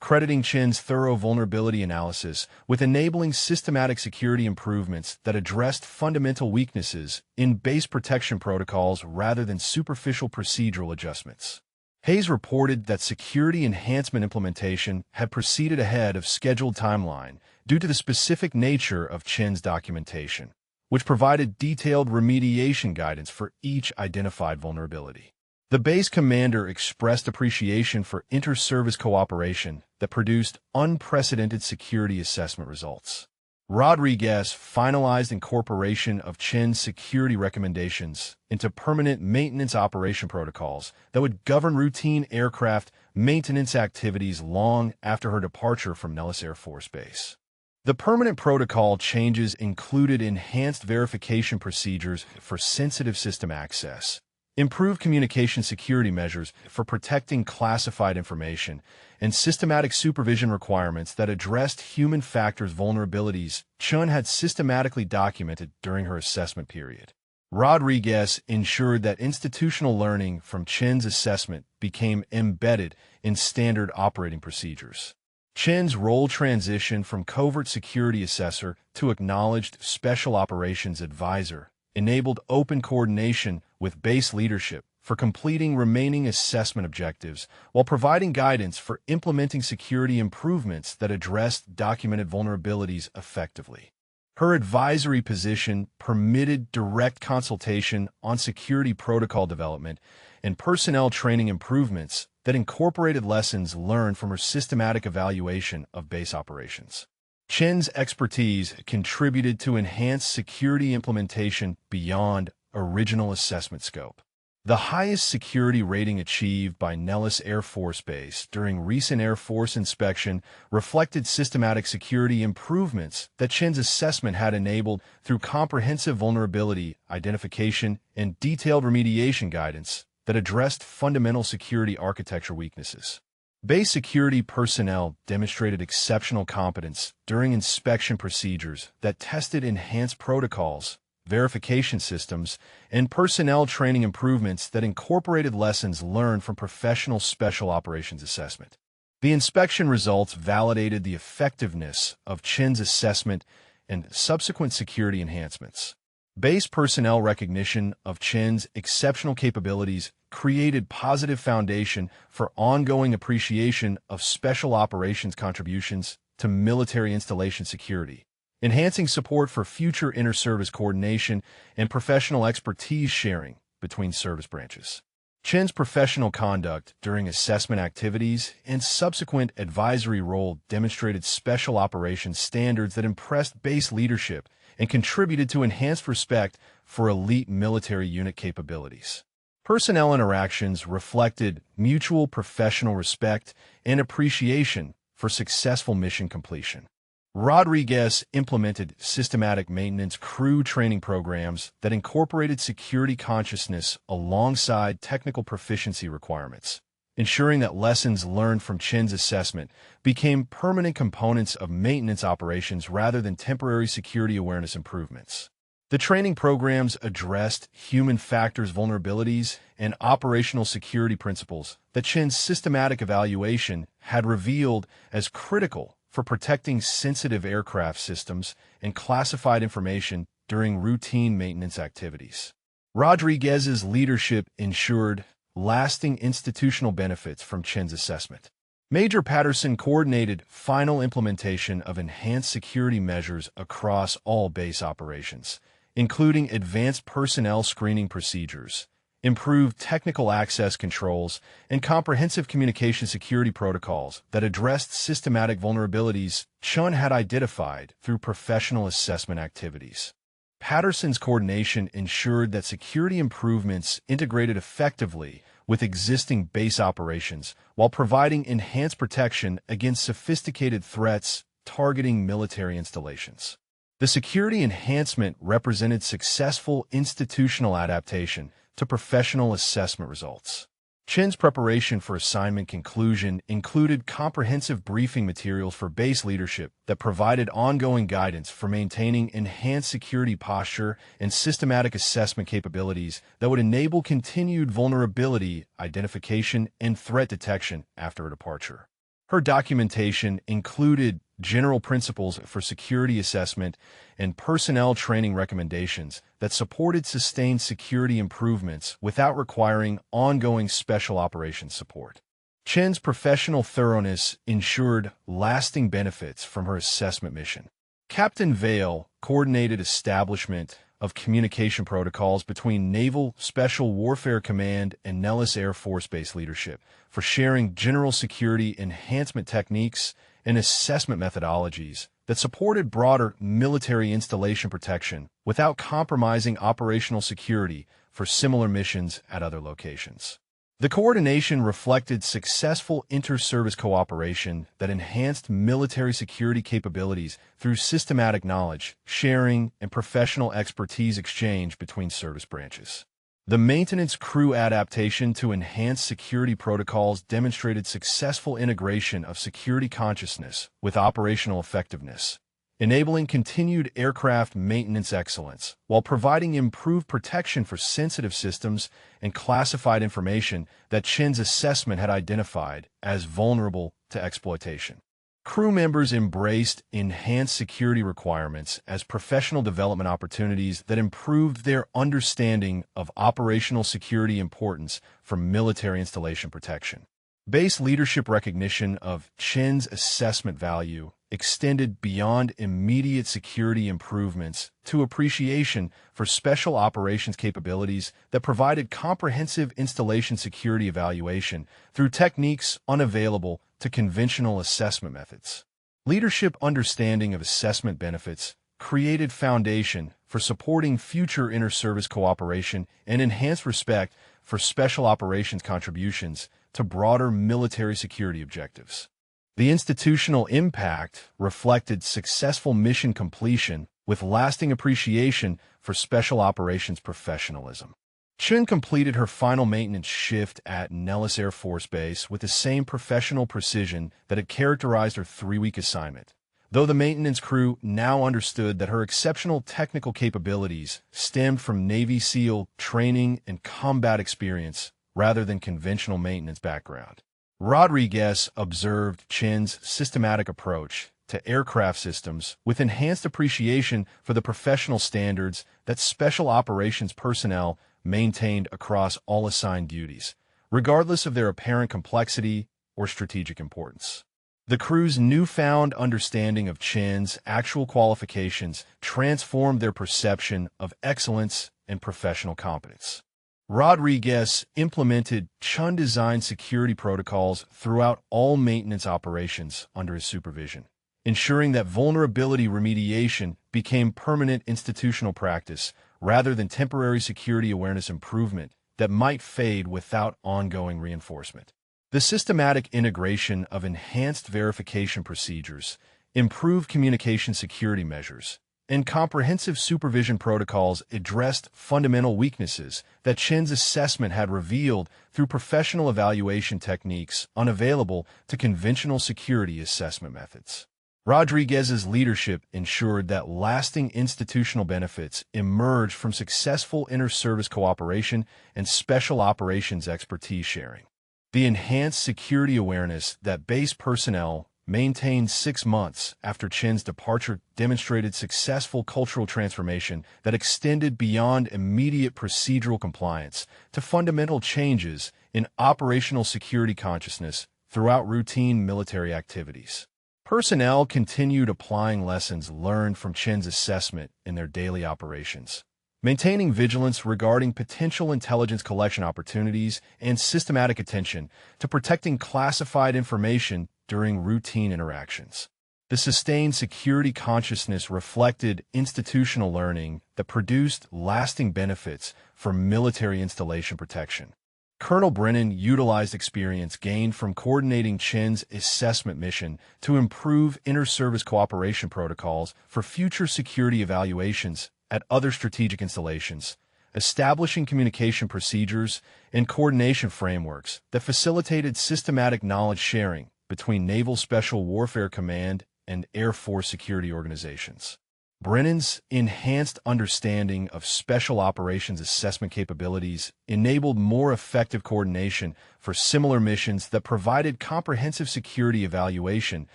crediting Chen's thorough vulnerability analysis with enabling systematic security improvements that addressed fundamental weaknesses in base protection protocols rather than superficial procedural adjustments. Hayes reported that security enhancement implementation had proceeded ahead of scheduled timeline due to the specific nature of Chen's documentation, which provided detailed remediation guidance for each identified vulnerability. The base commander expressed appreciation for inter-service cooperation that produced unprecedented security assessment results. Rodriguez finalized incorporation of Chen's security recommendations into permanent maintenance operation protocols that would govern routine aircraft maintenance activities long after her departure from Nellis Air Force Base. The permanent protocol changes included enhanced verification procedures for sensitive system access, improved communication security measures for protecting classified information, and systematic supervision requirements that addressed human factors vulnerabilities Chen had systematically documented during her assessment period. Rodriguez ensured that institutional learning from Chen's assessment became embedded in standard operating procedures. Chen's role transition from covert security assessor to acknowledged special operations advisor enabled open coordination with base leadership for completing remaining assessment objectives while providing guidance for implementing security improvements that addressed documented vulnerabilities effectively. Her advisory position permitted direct consultation on security protocol development and personnel training improvements that incorporated lessons learned from her systematic evaluation of base operations. Chen's expertise contributed to enhanced security implementation beyond original assessment scope. The highest security rating achieved by Nellis Air Force Base during recent Air Force inspection reflected systematic security improvements that Chen's assessment had enabled through comprehensive vulnerability identification and detailed remediation guidance that addressed fundamental security architecture weaknesses. Base security personnel demonstrated exceptional competence during inspection procedures that tested enhanced protocols, verification systems, and personnel training improvements that incorporated lessons learned from professional special operations assessment. The inspection results validated the effectiveness of Chen's assessment and subsequent security enhancements. Base personnel recognition of Chen's exceptional capabilities created positive foundation for ongoing appreciation of special operations contributions to military installation security, enhancing support for future inter-service coordination and professional expertise sharing between service branches. Chen's professional conduct during assessment activities and subsequent advisory role demonstrated special operations standards that impressed base leadership and contributed to enhanced respect for elite military unit capabilities. Personnel interactions reflected mutual professional respect and appreciation for successful mission completion. Rodriguez implemented systematic maintenance crew training programs that incorporated security consciousness alongside technical proficiency requirements, ensuring that lessons learned from Chen's assessment became permanent components of maintenance operations rather than temporary security awareness improvements. The training programs addressed human factors vulnerabilities and operational security principles that Chen's systematic evaluation had revealed as critical for protecting sensitive aircraft systems and classified information during routine maintenance activities. Rodriguez's leadership ensured lasting institutional benefits from Chen's assessment. Major Patterson coordinated final implementation of enhanced security measures across all base operations, including advanced personnel screening procedures, improved technical access controls, and comprehensive communication security protocols that addressed systematic vulnerabilities Chen had identified through professional assessment activities. Patterson's coordination ensured that security improvements integrated effectively with existing base operations while providing enhanced protection against sophisticated threats targeting military installations. The security enhancement represented successful institutional adaptation to professional assessment results. Chen's preparation for assignment conclusion included comprehensive briefing materials for base leadership that provided ongoing guidance for maintaining enhanced security posture and systematic assessment capabilities that would enable continued vulnerability identification and threat detection after a departure. Her documentation included general principles for security assessment and personnel training recommendations that supported sustained security improvements without requiring ongoing special operations support. Chen's professional thoroughness ensured lasting benefits from her assessment mission. Captain Vale coordinated establishment of communication protocols between Naval Special Warfare Command and Nellis Air Force Base leadership for sharing general security enhancement techniques and assessment methodologies that supported broader military installation protection without compromising operational security for similar missions at other locations. The coordination reflected successful inter-service cooperation that enhanced military security capabilities through systematic knowledge, sharing, and professional expertise exchange between service branches. The maintenance crew adaptation to enhanced security protocols demonstrated successful integration of security consciousness with operational effectiveness, enabling continued aircraft maintenance excellence while providing improved protection for sensitive systems and classified information that Chen's assessment had identified as vulnerable to exploitation. Crew members embraced enhanced security requirements as professional development opportunities that improved their understanding of operational security importance for military installation protection. Base leadership recognition of Chen's assessment value extended beyond immediate security improvements to appreciation for special operations capabilities that provided comprehensive installation security evaluation through techniques unavailable to conventional assessment methods. Leadership understanding of assessment benefits created foundation for supporting future inter-service cooperation and enhanced respect for special operations contributions to broader military security objectives. The institutional impact reflected successful mission completion with lasting appreciation for special operations professionalism. Chen completed her final maintenance shift at Nellis Air Force Base with the same professional precision that had characterized her 3-week assignment. Though the maintenance crew now understood that her exceptional technical capabilities stemmed from Navy SEAL training and combat experience rather than conventional maintenance background. Rodriguez observed Chen's systematic approach to aircraft systems with enhanced appreciation for the professional standards that special operations personnel maintained across all assigned duties, regardless of their apparent complexity or strategic importance. The crew's newfound understanding of Chen's actual qualifications transformed their perception of excellence and professional competence. Rodriguez implemented Chen-designed security protocols throughout all maintenance operations under his supervision, ensuring that vulnerability remediation became permanent institutional practice rather than temporary security awareness improvement that might fade without ongoing reinforcement. The systematic integration of enhanced verification procedures, improved communication security measures, and comprehensive supervision protocols addressed fundamental weaknesses that Chen's assessment had revealed through professional evaluation techniques unavailable to conventional security assessment methods. Rodriguez's leadership ensured that lasting institutional benefits emerged from successful inter-service cooperation and special operations expertise sharing. The enhanced security awareness that base personnel maintained 6 months after Chen's departure demonstrated successful cultural transformation that extended beyond immediate procedural compliance to fundamental changes in operational security consciousness throughout routine military activities. Personnel continued applying lessons learned from Chen's assessment in their daily operations, maintaining vigilance regarding potential intelligence collection opportunities and systematic attention to protecting classified information during routine interactions. The sustained security consciousness reflected institutional learning that produced lasting benefits for military installation protection. Colonel Brennan utilized experience gained from coordinating Chen's assessment mission to improve inter-service cooperation protocols for future security evaluations at other strategic installations, establishing communication procedures and coordination frameworks that facilitated systematic knowledge sharing between Naval Special Warfare Command and Air Force security organizations. Brennan's enhanced understanding of special operations assessment capabilities enabled more effective coordination for similar missions that provided comprehensive security evaluation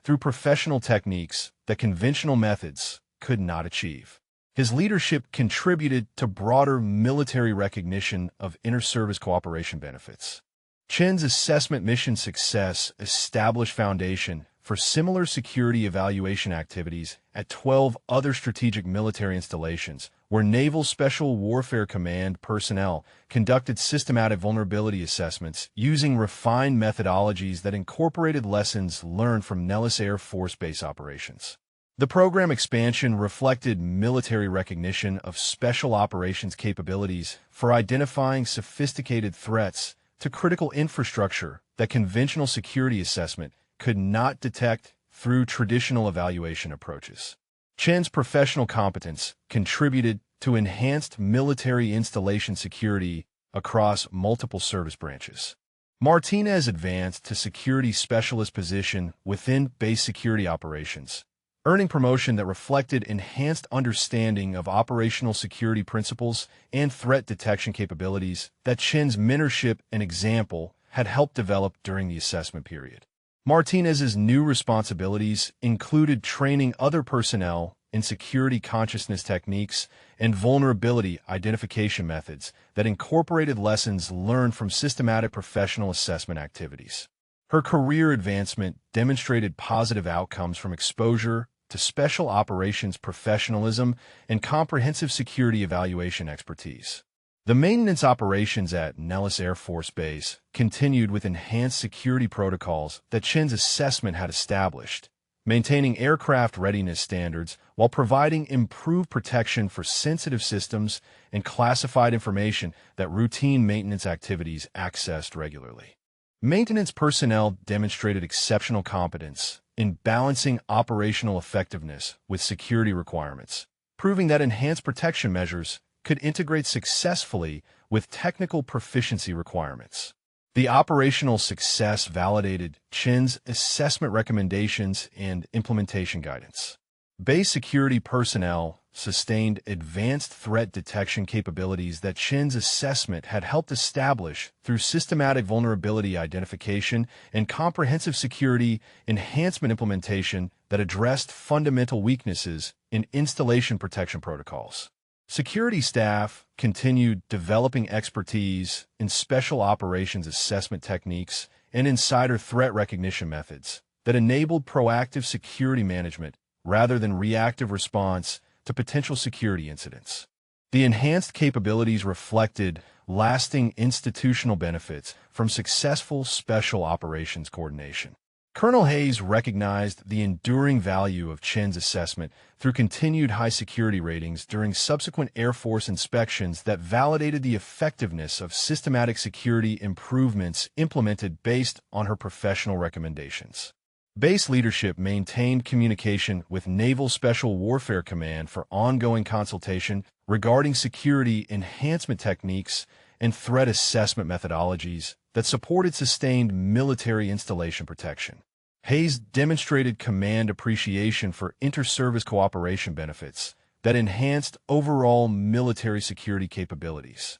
through professional techniques that conventional methods could not achieve. His leadership contributed to broader military recognition of inter-service cooperation benefits. Chen's assessment mission success established foundation for similar security evaluation activities at 12 other strategic military installations, where Naval Special Warfare Command personnel conducted systematic vulnerability assessments using refined methodologies that incorporated lessons learned from Nellis Air Force Base operations. The program expansion reflected military recognition of special operations capabilities for identifying sophisticated threats to critical infrastructure that conventional security assessment could not detect through traditional evaluation approaches. Chen's professional competence contributed to enhanced military installation security across multiple service branches. Martinez advanced to security specialist position within base security operations, earning promotion that reflected enhanced understanding of operational security principles and threat detection capabilities that Chen's mentorship and example had helped develop during the assessment period. Martinez's new responsibilities included training other personnel in security consciousness techniques and vulnerability identification methods that incorporated lessons learned from systematic professional assessment activities. Her career advancement demonstrated positive outcomes from exposure to special operations professionalism and comprehensive security evaluation expertise. The maintenance operations at Nellis Air Force Base continued with enhanced security protocols that Chen's assessment had established, maintaining aircraft readiness standards while providing improved protection for sensitive systems and classified information that routine maintenance activities accessed regularly. Maintenance personnel demonstrated exceptional competence in balancing operational effectiveness with security requirements, proving that enhanced protection measures could integrate successfully with technical proficiency requirements. The operational success validated Chen's assessment recommendations and implementation guidance. Base security personnel sustained advanced threat detection capabilities that Chen's assessment had helped establish through systematic vulnerability identification and comprehensive security enhancement implementation that addressed fundamental weaknesses in installation protection protocols. Security staff continued developing expertise in special operations assessment techniques and insider threat recognition methods that enabled proactive security management rather than reactive response to potential security incidents. The enhanced capabilities reflected lasting institutional benefits from successful special operations coordination. Colonel Hayes recognized the enduring value of Chen's assessment through continued high security ratings during subsequent Air Force inspections that validated the effectiveness of systematic security improvements implemented based on her professional recommendations. Base leadership maintained communication with Naval Special Warfare Command for ongoing consultation regarding security enhancement techniques and threat assessment methodologies that supported sustained military installation protection. Hayes demonstrated command appreciation for inter-service cooperation benefits that enhanced overall military security capabilities.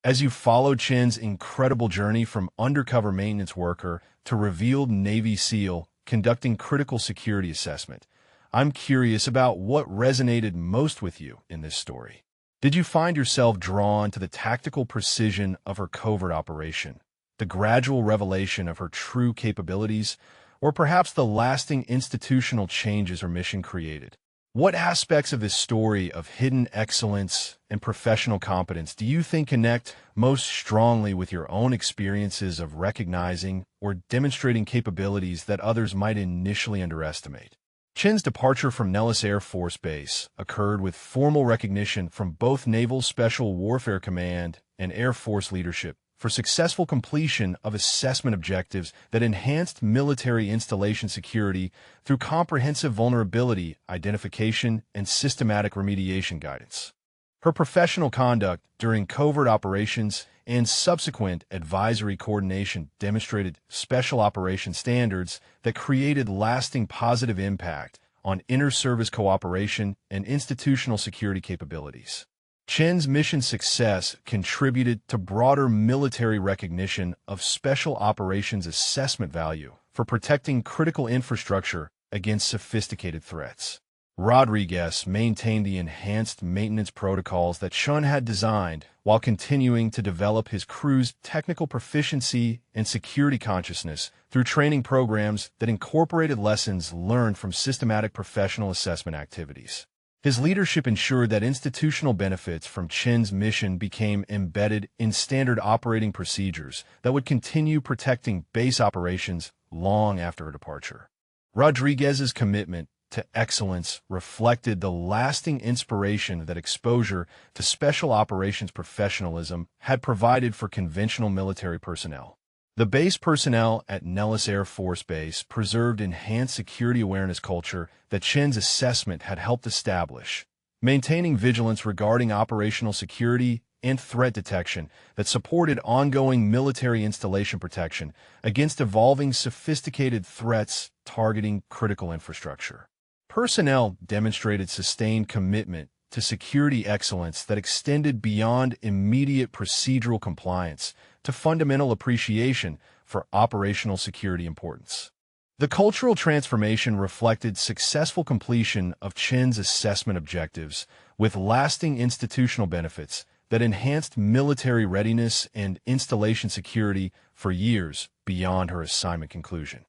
As you followed Chen's incredible journey from undercover maintenance worker to revealed Navy SEAL conducting critical security assessment, I'm curious about what resonated most with you in this story. Did you find yourself drawn to the tactical precision of her covert operation, the gradual revelation of her true capabilities, or perhaps the lasting institutional changes her mission created? What aspects of this story of hidden excellence and professional competence do you think connect most strongly with your own experiences of recognizing or demonstrating capabilities that others might initially underestimate? Chen's departure from Nellis Air Force Base occurred with formal recognition from both Naval Special Warfare Command and Air Force leadership for successful completion of assessment objectives that enhanced military installation security through comprehensive vulnerability identification and systematic remediation guidance. Her professional conduct during covert operations and subsequent advisory coordination demonstrated special operation standards that created lasting positive impact on inter-service cooperation and institutional security capabilities. Chen's mission success contributed to broader military recognition of special operations assessment value for protecting critical infrastructure against sophisticated threats. Rodriguez maintained the enhanced maintenance protocols that Chen had designed while continuing to develop his crew's technical proficiency and security consciousness through training programs that incorporated lessons learned from systematic professional assessment activities. His leadership ensured that institutional benefits from Chen's mission became embedded in standard operating procedures that would continue protecting base operations long after her departure. Rodriguez's commitment to excellence reflected the lasting inspiration that exposure to special operations professionalism had provided for conventional military personnel. The base personnel at Nellis Air Force Base preserved enhanced security awareness culture that Chen's assessment had helped establish, maintaining vigilance regarding operational security and threat detection that supported ongoing military installation protection against evolving sophisticated threats targeting critical infrastructure. Personnel demonstrated sustained commitment to security excellence that extended beyond immediate procedural compliance to fundamental appreciation for operational security importance. The cultural transformation reflected successful completion of Chen's assessment objectives with lasting institutional benefits that enhanced military readiness and installation security for years beyond her assignment conclusion.